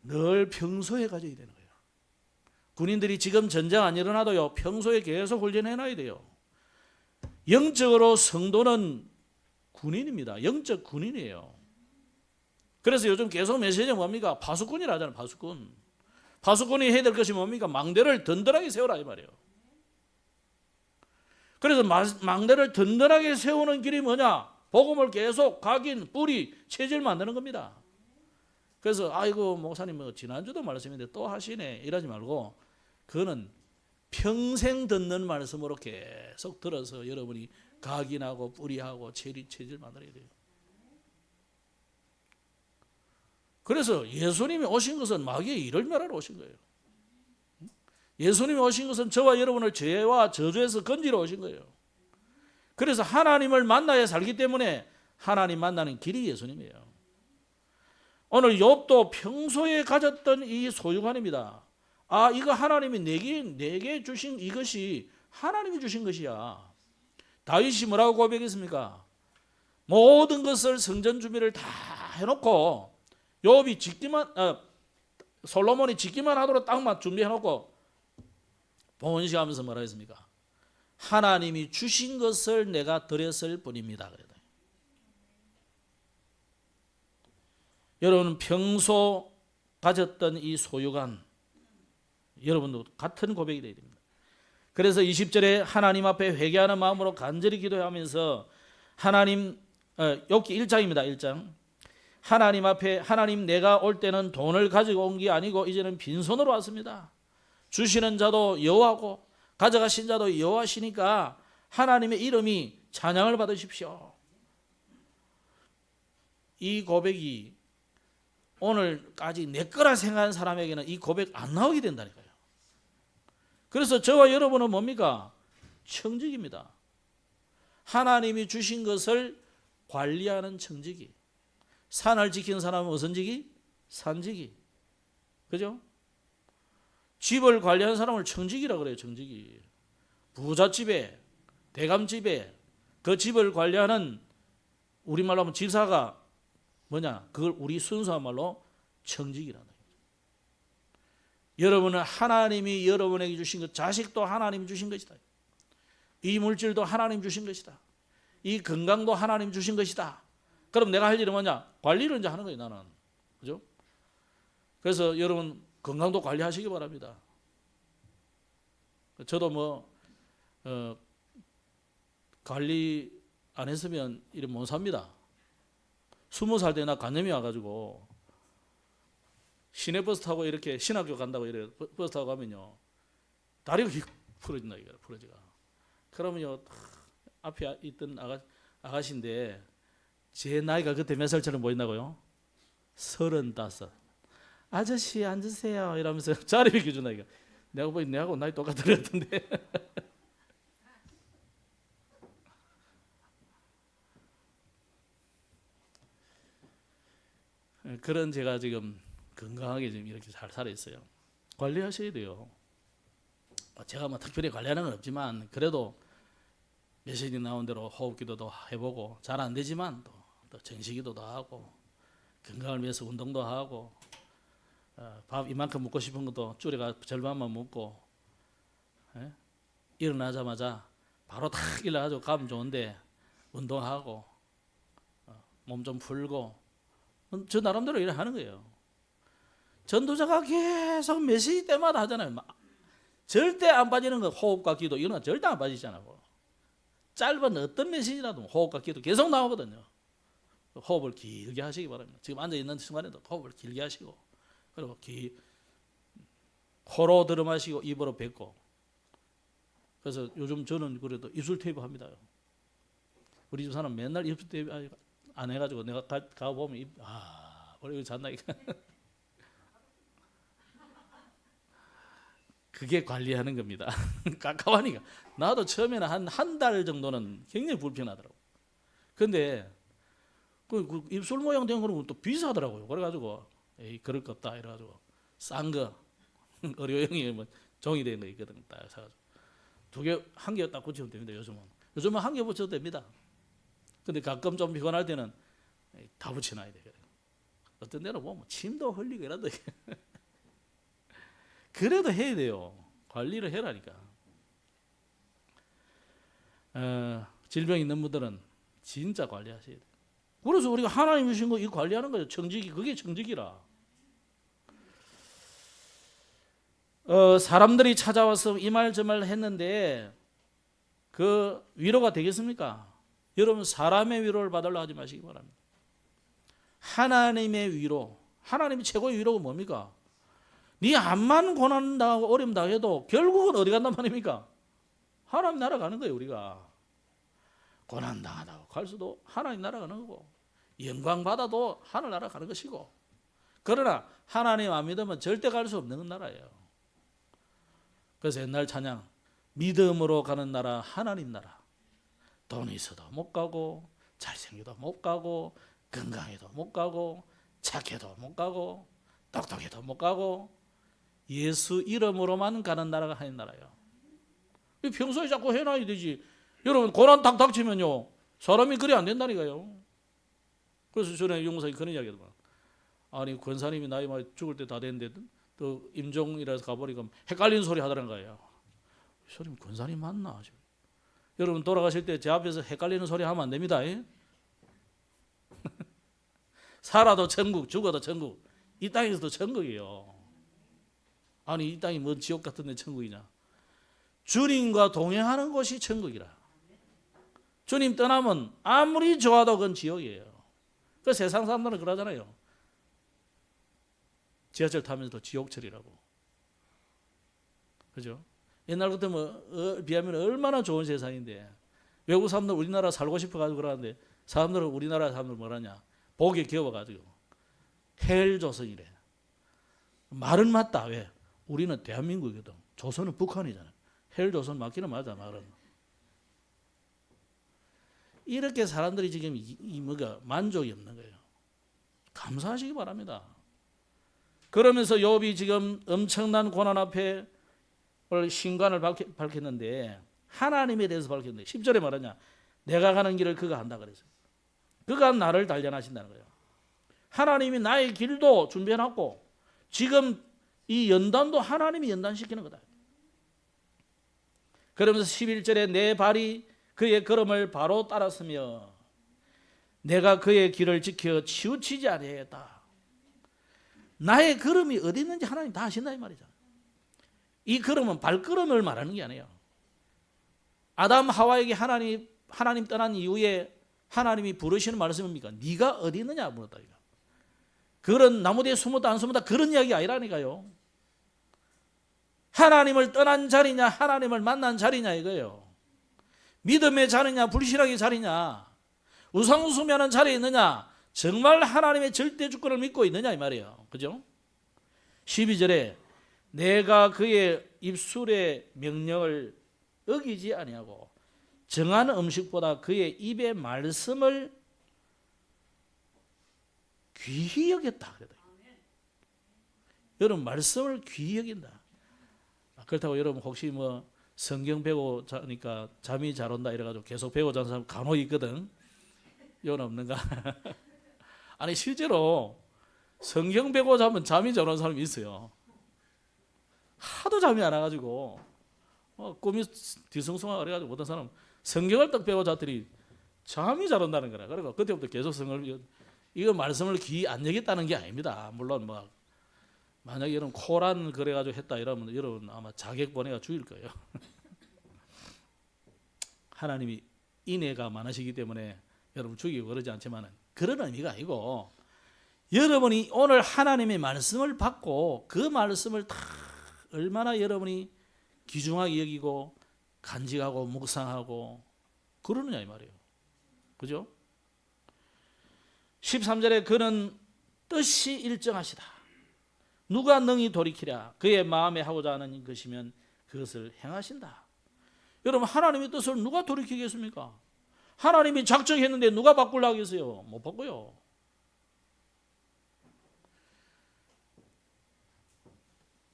늘 평소에 가져야 되는 거예요. 군인들이 지금 전쟁 안 일어나도요 평소에 계속 훈련해놔야 돼요. 영적으로 성도는 군인입니다. 영적 군인이에요. 그래서 요즘 계속 메시지가 뭡니까? 파수꾼이라 하잖아요. 파수꾼. 파수꾼이 해야 될 것이 뭡니까? 망대를 든든하게 세우라 이 말이에요. 그래서 망대를 든든하게 세우는 길이 뭐냐? 복음을 계속 각인, 뿌리, 체질 만드는 겁니다. 그래서 아이고 목사님 뭐 지난주도 말씀인데 또 하시네 이러지 말고 그거는 평생 듣는 말씀으로 계속 들어서 여러분이 각인하고 뿌리하고 체질 만들어야 돼요. 그래서 예수님이 오신 것은 마귀의 일을 멸하러 오신 거예요. 예수님이 오신 것은 저와 여러분을 죄와 저주에서 건지러 오신 거예요. 그래서 하나님을 만나야 살기 때문에 하나님 만나는 길이 예수님이에요. 오늘 욥도 평소에 가졌던 이 소유관입니다. 아 이거 하나님이 내게 주신 이것이 하나님이 주신 것이야. 다윗이 뭐라고 고백했습니까? 모든 것을 성전 준비를 다 해놓고 욥이 솔로몬이 짓기만 하도록 땅만 준비해놓고 봉헌식하면서 뭐라 했습니까? 하나님이 주신 것을 내가 드렸을 뿐입니다. 여러분 평소 가졌던 이 소유관 여러분도 같은 고백이 되어야 됩니다. 그래서 20절에 하나님 앞에 회개하는 마음으로 간절히 기도하면서 욥기 1장입니다. 1장 하나님 앞에 하나님 내가 올 때는 돈을 가지고 온 게 아니고 이제는 빈손으로 왔습니다. 주시는 자도 여호와고 가져가신 자도 여호와시니까 하나님의 이름이 찬양을 받으십시오. 이 고백이 오늘까지 내 거라 생각하는 사람에게는 이 고백 안 나오게 된다니까요. 그래서 저와 여러분은 뭡니까? 청직입니다. 하나님이 주신 것을 관리하는 청직이. 산을 지키는 사람은 무슨 직이? 산직이. 그죠? 집을 관리하는 사람을 청직이라고 그래요. 청직이. 부잣집에 대감집에 그 집을 관리하는 우리말로 하면 집사가 뭐냐? 그걸 우리 순수한 말로 청직이라는 거예요. 여러분은 하나님이 여러분에게 주신 것, 자식도 하나님이 주신 것이다. 이 물질도 하나님 주신 것이다. 이 건강도 하나님 주신 것이다. 그럼 내가 할 일은 뭐냐? 관리를 이제 하는 거예요, 나는. 그죠? 그래서 여러분 건강도 관리하시기 바랍니다. 저도 관리 안 했으면 이래 못 삽니다. 20살 때 나 간염이 와가지고 시내버스 타고 이렇게 신학교 간다고 이래 버스 타고 가면요 다리가 부러진다 이거 부러지가. 그러면요 앞에 있던 아가씨인데 제 나이가 그때 몇 살처럼 보인다고요? 35. 아저씨 앉으세요 이러면서 자리 비켜준다 이거. 내가 보니 내하고 나이 똑같은 것 같은데. 그런 제가 지금 건강하게 지금 이렇게 잘 살아 있어요. 관리하셔야 돼요. 제가 특별히 관리하는 건 없지만 그래도 메시지 나온 대로 호흡기도도 해보고 잘 안 되지만 또 정식기도도 하고 건강을 위해서 운동도 하고 밥 이만큼 먹고 싶은 것도 줄여가 절반만 먹고 일어나자마자 바로 탁 일어나가지고 가면 좋은데 운동하고 몸 좀 풀고 저 나름대로 일을 하는 거예요. 전도자가 계속 메시지 때마다 하잖아요. 절대 안 빠지는 거 호흡과 기도 이런 건 절대 안 빠지잖아요. 짧은 어떤 메시지라도 호흡과 기도 계속 나오거든요. 호흡을 길게 하시기 바랍니다. 지금 앉아 있는 순간에도 호흡을 길게 하시고 그리고 코로 들어 마시고 입으로 뱉고. 그래서 요즘 저는 그래도 입술 테이프 합니다. 우리 집 사람 맨날 입술 테이프 안 해가지고 내가 가 보면 우리 잤나 이거. 그게 관리하는 겁니다. 깝깝하니까. 나도 처음에는 한 달 정도는 굉장히 불편하더라고. 근데 그 입술 모양 된 거는 또 비싸더라고요. 그래가지고 에이 그럴 거 없다 이래가지고 싼 거 의료용이 뭐 종이 된 거 있거든. 딱 사가지고 한 개 딱 붙이면 됩니다. 요즘은 한 개 붙여도 됩니다. 근데 가끔 좀 피곤할 때는 다 붙여놔야 돼. 어떤 데는 뭐 침도 흘리고 이런다. 그래도 해야 돼요. 관리를 해라니까. 질병 있는 분들은 진짜 관리하셔야 돼요. 그래서 우리가 하나님 주신 거 이 관리하는 거예요. 청지기 그게 청지기라. 사람들이 찾아와서 이 말 저 말 했는데 그 위로가 되겠습니까? 여러분 사람의 위로를 받으려 하지 마시기 바랍니다. 하나님의 위로. 하나님이 최고의 위로가 뭡니까? 네 암만 고난 당하고 어려움 당해도 결국은 어디 간단 말입니까? 하나님 나라 가는 거예요. 우리가 고난 당하다고 갈 수도 하나님 나라 가는 거고 영광 받아도 하늘 나라 가는 것이고 그러나 하나님 안 믿으면 절대 갈 수 없는 나라예요. 그래서 옛날 찬양 믿음으로 가는 나라 하나님 나라. 돈이 있어도 못 가고 잘생겨도 못 가고 건강해도 못 가고 착해도 못 가고 똑똑해도 못 가고 예수 이름으로만 가는 나라가 하나님 나라예요. 평소에 자꾸 해놔야 되지. 여러분 고난 탁 닥치면요 사람이 그래 안 된다니까요. 그래서 전에 용사님 그런 이야기 하더만 아니 권사님이 나이 많이 죽을 때 다 됐는데 또 임종이라서 가보니까 헷갈리는 소리 하더란 거예요. 이 소리 권사님 맞나? 여러분 돌아가실 때 제 앞에서 헷갈리는 소리 하면 안 됩니다. 살아도 천국 죽어도 천국 이 땅에서도 천국이에요. 아니 이 땅이 뭔 지옥 같은 데 천국이냐. 주님과 동행하는 곳이 천국이라. 주님 떠나면 아무리 좋아도 그건 지옥이에요. 그 세상 사람들은 그러잖아요. 지하철 타면서도 지옥철이라고. 그죠? 옛날 같으면 비하면 얼마나 좋은 세상인데 외국 사람들 우리나라 살고 싶어가지고 그러는데 사람들은 우리나라 사람들 뭐라냐 복에 겨워가지고 헬조선이래. 말은 맞다. 왜? 우리는 대한민국이거든. 조선은 북한이잖아. 헬조선 맞기는 맞아 말은. 이렇게 사람들이 지금 뭐가 만족이 없는 거예요. 감사하시기 바랍니다. 그러면서 욥이 지금 엄청난 고난 앞에 신관을 밝혔는데 하나님에 대해서 밝혔는데 10절에 말하냐 내가 가는 길을 그가 한다 그랬어요. 그가 나를 단련하신다는 거예요. 하나님이 나의 길도 준비해놨고 지금 이 연단도 하나님이 연단시키는 거다. 그러면서 11절에 내 발이 그의 걸음을 바로 따랐으며 내가 그의 길을 지켜 치우치지 아니하였다. 나의 걸음이 어디 있는지 하나님 다 아신다 이 말이잖아요. 이 걸음은 발걸음을 말하는 게 아니에요. 아담 하와에게 하나님 떠난 이후에 하나님이 부르시는 말씀입니까? 네가 어디 있느냐 물었다. 그런 나무 뒤에 숨었다 안 숨었다 그런 이야기 아니라니까요. 하나님을 떠난 자리냐 하나님을 만난 자리냐 이거예요. 믿음의 자리냐 불신앙의 자리냐 우상숭배하는 자리에 있느냐 정말 하나님의 절대 주권을 믿고 있느냐 이 말이에요. 그죠? 12절에 내가 그의 입술의 명령을 어기지 아니하고 정한 음식보다 그의 입의 말씀을 귀히 여겼다. 여러분 말씀을 귀히 여긴다. 그렇다고 여러분 혹시 뭐 성경 배고 자니까 잠이 잘 온다 이래가지고 계속 배고 자는 사람 간혹 있거든. 이건 없는가? 아니 실제로 성경 배고 자면 잠이 잘 오는 사람이 있어요. 하도 잠이 안 와가지고 꿈이 뒤숭숭하고 그래가지고 어떤 사람 성경을 딱 배고 자더니 참이 잘한다는 거라. 그러니까 그때부터 계속 이거 말씀을 귀 안 여겼다는 게 아닙니다. 물론 뭐 만약에 여러분 코란 그래가지고 했다 이러면 여러분 아마 자객 보내가 죽일 거예요. 하나님이 인애가 많으시기 때문에 여러분 죽이고 그러지 않지만은 그런 의미가 아니고 여러분이 오늘 하나님의 말씀을 받고 그 말씀을 다 얼마나 여러분이 귀중하게 여기고 간직하고 묵상하고 그러느냐 이 말이에요. 그죠? 13절에 그는 뜻이 일정하시다. 누가 능히 돌이키랴. 그의 마음에 하고자 하는 것이면 그것을 행하신다. 여러분 하나님의 뜻을 누가 돌이키겠습니까? 하나님이 작정했는데 누가 바꾸려고 하겠어요? 못 바꿔요.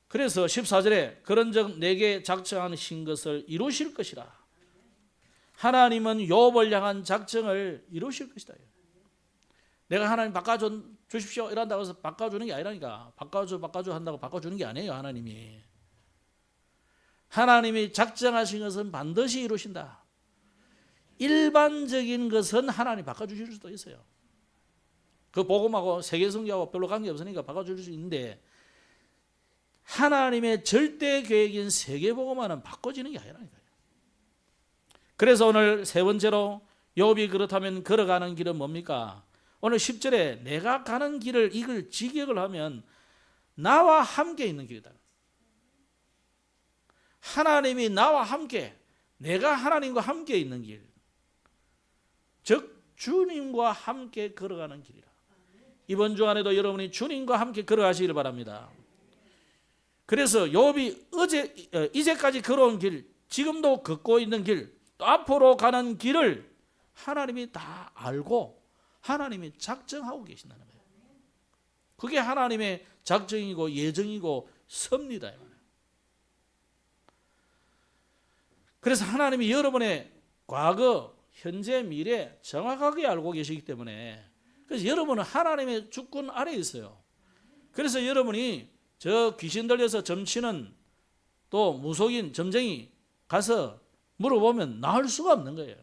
그래서 14절에 그런즉 내게 작정하신 것을 이루실 것이라. 하나님은 욥을 향한 작정을 이루실 것이다. 내가 하나님 바꿔주십시오 이런다고 해서 바꿔주는 게 아니라니까. 바꿔줘 한다고 바꿔주는 게 아니에요. 하나님이 작정하신 것은 반드시 이루신다. 일반적인 것은 하나님 바꿔주실 수도 있어요. 그 복음하고 세계성경하고 별로 관계없으니까 바꿔줄 수 있는데 하나님의 절대 계획인 세계복음화는 바꿔지는 게 아니라니까요. 그래서 오늘 세 번째로 욥이 그렇다면 걸어가는 길은 뭡니까? 오늘 10절에 내가 가는 길을 이걸 직역을 하면 나와 함께 있는 길이다. 하나님이 나와 함께, 내가 하나님과 함께 있는 길, 즉 주님과 함께 걸어가는 길이라. 이번 주간에도 여러분이 주님과 함께 걸어가시기를 바랍니다. 그래서 욥이 이제까지 걸어온 길, 지금도 걷고 있는 길, 또 앞으로 가는 길을 하나님이 다 알고 하나님이 작정하고 계신다는 거예요. 그게 하나님의 작정이고 예정이고 섭니다. 그래서 하나님이 여러분의 과거, 현재, 미래 정확하게 알고 계시기 때문에 그래서 여러분은 하나님의 주권 아래에 있어요. 그래서 여러분이 저 귀신 들려서 점치는 또 무속인 점쟁이 가서 물어보면 나을 수가 없는 거예요.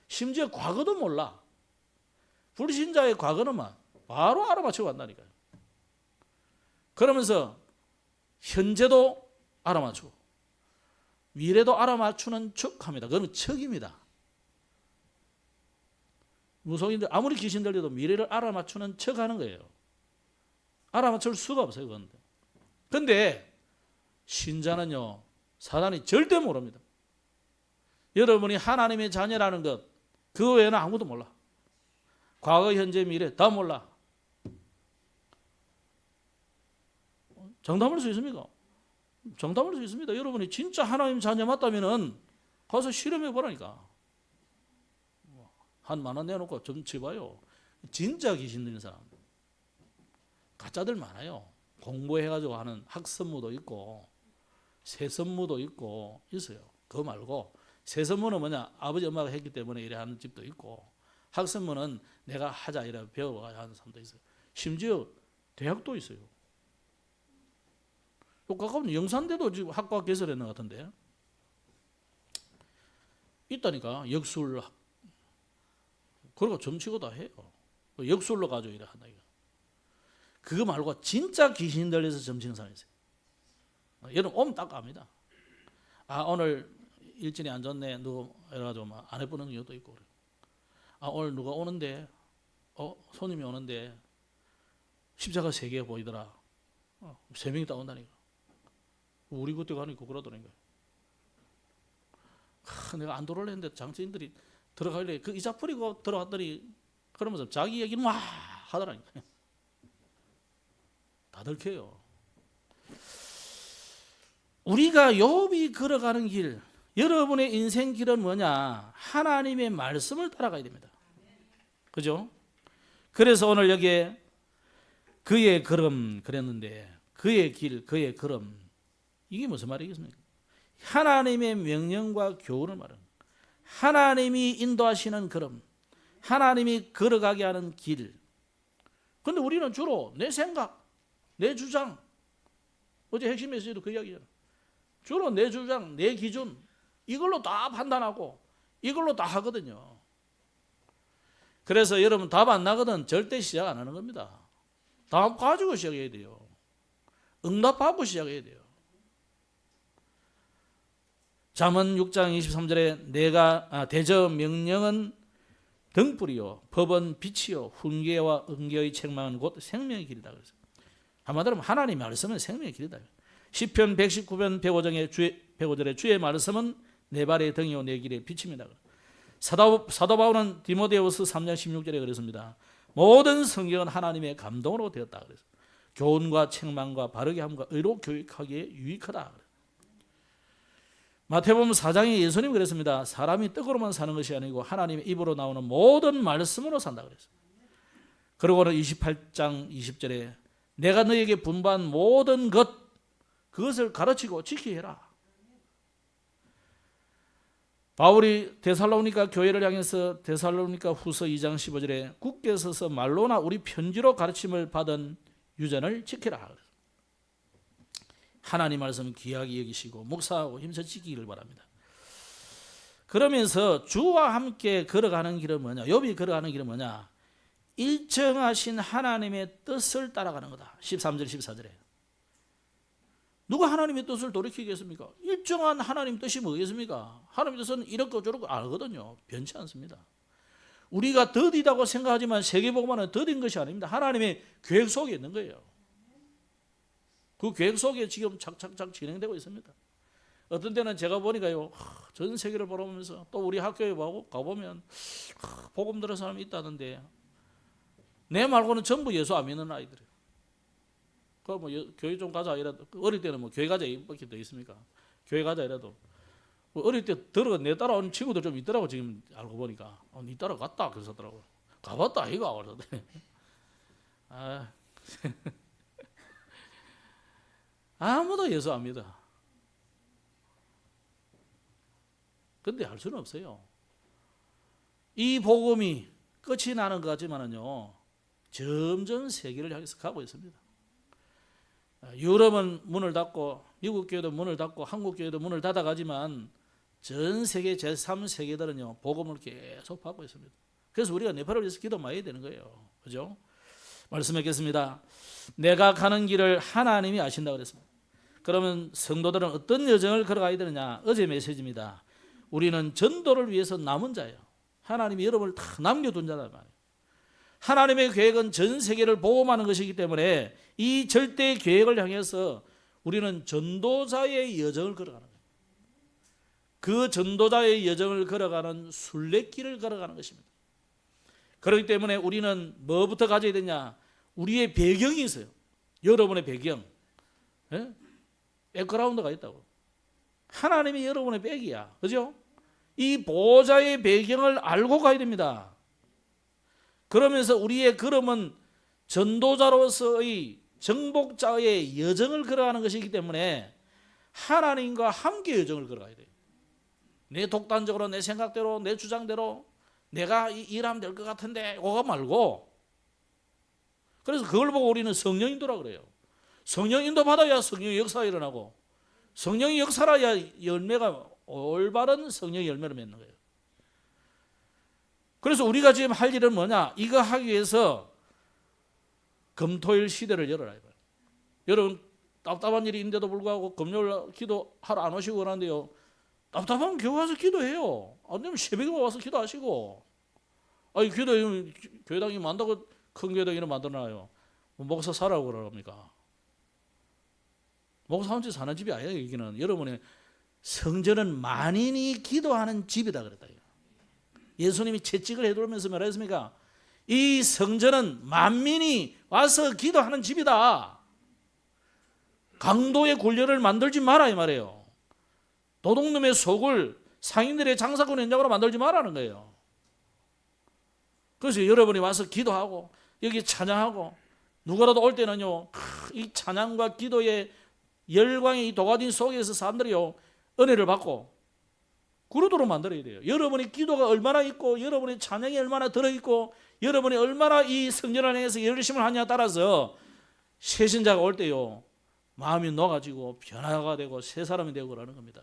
심지어 과거도 몰라. 불신자의 과거는 바로 알아맞히고 간다니까요. 그러면서 현재도 알아맞추고 미래도 알아맞추는 척합니다. 그건 척입니다. 무속인들 아무리 귀신 들려도 미래를 알아맞추는 척하는 거예요. 알아맞출 수가 없어요. 그런데 신자는요, 사단이 절대 모릅니다. 여러분이 하나님의 자녀라는 것, 그 외에는 아무도 몰라. 과거, 현재, 미래 다 몰라. 정답할 수 있습니까? 정답할 수 있습니다. 여러분이 진짜 하나님 자녀 맞다면은 가서 실험해 보라니까. 한 10,000원 내놓고 좀 쳐봐요. 진짜 귀신 들린 사람. 가짜들 많아요. 공부해가지고 하는 학선무도 있고 세선무도 있고 있어요. 그거 말고 세선무는 뭐냐? 아버지 엄마가 했기 때문에 이래 하는 집도 있고 학선무는 내가 하자 이래 배워가지고 하는 사람도 있어요. 심지어 대학도 있어요. 가까운 영산대도 지금 학과 개설했는 것 같은데 있다니까. 역술 그리고 점치고 다 해요. 역술로 가지고 이래 한다. 그거 말고 진짜 귀신 들려서 점치는 사람이 있어요. 여러분 오면 딱 압니다. 아 오늘 일진이 안 좋네 누구 이래가지고 안 해보는 경우도 있고 그래요. 아 오늘 누가 오는데 손님이 오는데 십자가 3개 보이더라. 3명이 딱 온다니까. 우리 그때 가니까 그러더라니까. 내가 안 들어올랬는데 장치인들이 들어가길래 그 이자 뿌리고 들어갔더니 그러면서 자기 얘기는 막 하더라니까. 다 들켜요. 우리가 욥이 걸어가는 길, 여러분의 인생 길은 뭐냐? 하나님의 말씀을 따라가야 됩니다. 그죠? 그래서 오늘 여기에 그의 걸음 그랬는데 그의 길, 그의 걸음 이게 무슨 말이겠습니까? 하나님의 명령과 교훈을 말하는 하나님이 인도하시는 걸음, 하나님이 걸어가게 하는 길. 그런데 우리는 주로 내 생각, 내 주장, 어제 핵심 메시지도 그 이야기잖아. 주로 내 주장, 내 기준 이걸로 다 판단하고 이걸로 다 하거든요. 그래서 여러분 답 안 나거든 절대 시작 안 하는 겁니다. 답 가지고 시작해야 돼요. 응답하고 시작해야 돼요. 잠언 6장 23절에 내가 대저 명령은 등불이요 법은 빛이요 훈계와 은계의 책망은 곧 생명의 길이다. 그래서 한마디로 하나님의 말씀은 생명의 길이다. 시편 119편 105절에 주의 말씀은 내 발의 등이요 내 길의 빛입니다. 사도 바울은 디모데후서 3장 16절에 그랬습니다. 모든 성경은 하나님의 감동으로 되었다. 그래서 교훈과 책망과 바르게 함과 의로 교육하기에 유익하다. 마태복음 4장에 예수님이 그랬습니다. 사람이 떡으로만 사는 것이 아니고 하나님의 입으로 나오는 모든 말씀으로 산다 그랬어요. 그리고는 28장 20절에 내가 너에게 분부한 모든 그것을 가르치고 지키게 해라. 바울이 데살로니가 교회를 향해서 데살로니가 후서 2장 15절에 굳게 서서 말로나 우리 편지로 가르침을 받은 유전을 지키라. 하나님 말씀 귀하게 여기시고 묵상하고 힘써 지키기를 바랍니다. 그러면서 주와 함께 걸어가는 길은 뭐냐? 욥이 걸어가는 길은 뭐냐? 일정하신 하나님의 뜻을 따라가는 거다. 13절 14절에 누가 하나님의 뜻을 돌이키겠습니까? 일정한 하나님 뜻이 뭐겠습니까? 하나님의 뜻은 이렇고 저렇고 알거든요. 변치 않습니다. 우리가 더디다고 생각하지만 세계복음화는 더딘 것이 아닙니다. 하나님의 계획 속에 있는 거예요. 그 계획 속에 지금 착착착 진행되고 있습니다. 어떤 때는 제가 보니까요, 전 세계를 보면서 또 우리 학교에 가보면 복음 들은 사람이 있다는데 내 말고는 전부 예수 안 믿는 아이들이에요. 그 뭐 교회 좀 가자 이래도 어릴 때는 뭐 교회 가자 이밖에 더 있습니까? 교회 가자 이래도 어릴 때 들어 내 따라오는 친구들 좀 있더라고. 지금 알고 보니까 니 따라갔다 그러더라고. 가봤다 이거 그러더니 아무도 예수 안 믿어. 근데 할 수는 없어요. 이 복음이 끝이 나는 것 같지만은요, 점점 세계를 향해서 가고 있습니다. 유럽은 문을 닫고 미국 교회도 문을 닫고 한국 교회도 문을 닫아가지만 전 세계 제3세계들은요 복음을 계속 받고 있습니다. 그래서 우리가 네팔을 위해서 기도 많이 해야 되는 거예요. 그죠? 말씀하겠습니다. 내가 가는 길을 하나님이 아신다고 그랬습니다. 그러면 성도들은 어떤 여정을 걸어가야 되느냐? 어제 메시지입니다. 우리는 전도를 위해서 남은 자예요. 하나님이 여러분을 다 남겨둔 자란 말이에요. 하나님의 계획은 전 세계를 보호하는 것이기 때문에 이 절대 계획을 향해서 우리는 전도자의 여정을 걸어가는 거예요. 그 전도자의 여정을 걸어가는 순례길을 걸어가는 것입니다. 그렇기 때문에 우리는 뭐부터 가져야 되냐? 우리의 배경이 있어요. 여러분의 배경. 백그라운드가 있다고. 하나님이 여러분의 백이야. 그죠? 이 보호자의 배경을 알고 가야 됩니다. 그러면서 우리의 걸음은 전도자로서의 정복자의 여정을 걸어가는 것이기 때문에 하나님과 함께 여정을 걸어가야 돼요. 내 독단적으로 내 생각대로 내 주장대로 내가 일하면 될 것 같은데 그거 말고, 그래서 그걸 보고 우리는 성령 인도라 그래요. 성령 인도 받아야 성령의 역사가 일어나고 성령의 역사라야 열매가 올바른 성령의 열매를 맺는 거예요. 그래서 우리가 지금 할 일은 뭐냐? 이거 하기 위해서 금토일 시대를 열어라. 여러분 답답한 일이 있는데도 불구하고 금요일 기도하러 안 오시고 그러는데요. 답답하면 교회 와서 기도해요. 안 되면 새벽에 와서 기도하시고. 아니 교회당이 만다고 큰 교회당이를 만들어놔요. 목사 사라고 그러랍니까? 목사 한 집 사는 집이 아니에요. 여기는 여러분의 성전은 만인이 기도하는 집이다 그랬다. 예수님이 채찍을 해두면서 뭐라 했습니까? 이 성전은 만민이 와서 기도하는 집이다. 강도의 굴려를 만들지 마라 이 말이에요. 도둑놈의 속을 상인들의 장사꾼 현장으로 만들지 마라는 거예요. 그래서 여러분이 와서 기도하고 여기 찬양하고 누구라도 올 때는요, 이 찬양과 기도의 열광의 이 도가니 속에서 사람들이요 은혜를 받고 그러도록 만들어야 돼요. 여러분의 기도가 얼마나 있고 여러분의 찬양이 얼마나 들어있고 여러분이 얼마나 이 성전을 향해서 열심을 하냐에 따라서 새신자가 올 때요 마음이 녹아지고 변화가 되고 새 사람이 되고 그러는 겁니다.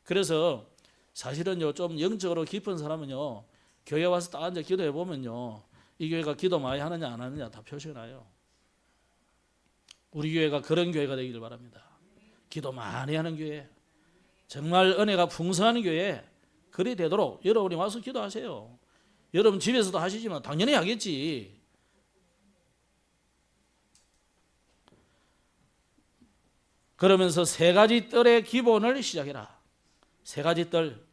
그래서 사실은요 좀 영적으로 깊은 사람은요 교회 와서 딱 앉아 기도해 보면요, 이 교회가 기도 많이 하느냐 안 하느냐 다 표시가 나요. 우리 교회가 그런 교회가 되기를 바랍니다. 기도 많이 하는 교회, 정말 은혜가 풍성한 교회, 그리 되도록 여러분이 와서 기도하세요. 여러분 집에서도 하시지만 당연히 하겠지. 그러면서 세 가지 뜰의 기본을 시작해라. 세 가지 뜰.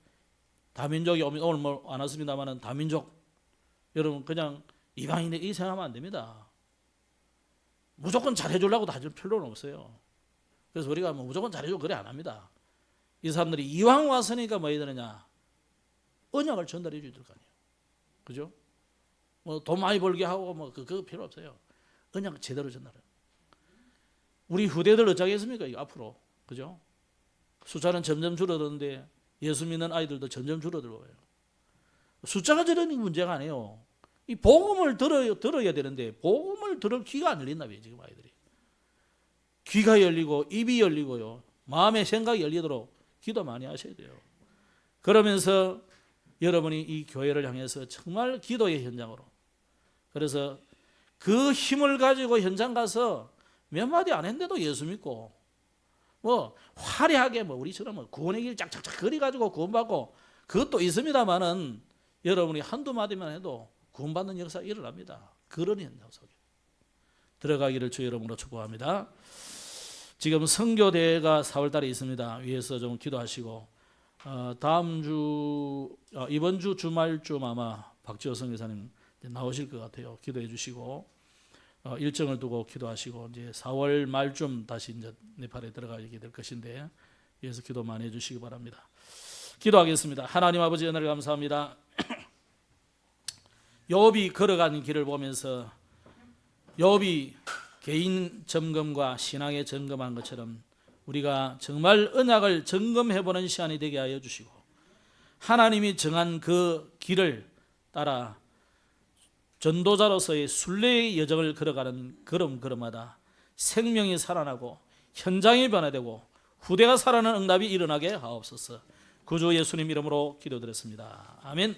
다민족이 오늘 뭐 안 왔습니다만은 다민족. 여러분 그냥 이방인에 이 생각하면 안 됩니다. 무조건 잘해주려고 할 필요는 없어요. 그래서 우리가 뭐 무조건 잘해주고 그래 안 합니다. 이 사람들이 이왕 왔으니까 뭐 해야 되느냐? 언약을 전달해 줘야 될 거 아니에요. 그죠? 뭐 돈 많이 벌게 하고 뭐 그거 필요 없어요. 언약 제대로 전달해. 우리 후대들 어쩌겠습니까? 이거 앞으로. 그죠? 숫자는 점점 줄어드는데 예수 믿는 아이들도 점점 줄어들어요. 숫자가 줄어드는 문제가 아니에요. 이 복음을 들어야 되는데 복음을 들을 귀가 안 열린다 봐요, 지금 아이들이. 귀가 열리고 입이 열리고요. 마음의 생각이 열리도록 기도 많이 하셔야 돼요. 그러면서 여러분이 이 교회를 향해서 정말 기도의 현장으로. 그래서 그 힘을 가지고 현장 가서 몇 마디 안 했는데도 예수 믿고 뭐 화려하게 뭐 우리처럼 뭐 구원의 길 짝짝짝 그리 가지고 구원받고 그것도 있습니다만은 여러분이 한두 마디만 해도 구원받는 역사가 일어납니다. 그런 현장 속에 들어가기를 주 이름으로 축복합니다. 지금 선교대회가 4월 달에 있습니다. 위에서 좀 기도하시고 다음 주 이번 주 주말쯤 아마 박지호 선교사님 나오실 것 같아요. 기도해 주시고 일정을 두고 기도하시고 이제 4월 말쯤 다시 이제 네팔에 들어가게 될 것인데 위에서 기도 많이 해주시기 바랍니다. 기도하겠습니다. 하나님 아버지 은혜를 감사합니다. 욥이 걸어가는 길을 보면서 욥이 개인 점검과 신앙의 점검한 것처럼 우리가 정말 언약을 점검해보는 시간이 되게 하여 주시고 하나님이 정한 그 길을 따라 전도자로서의 순례의 여정을 걸어가는 걸음걸음마다 생명이 살아나고 현장이 변화되고 후대가 살아나는 응답이 일어나게 하옵소서. 구주 예수님 이름으로 기도드렸습니다. 아멘.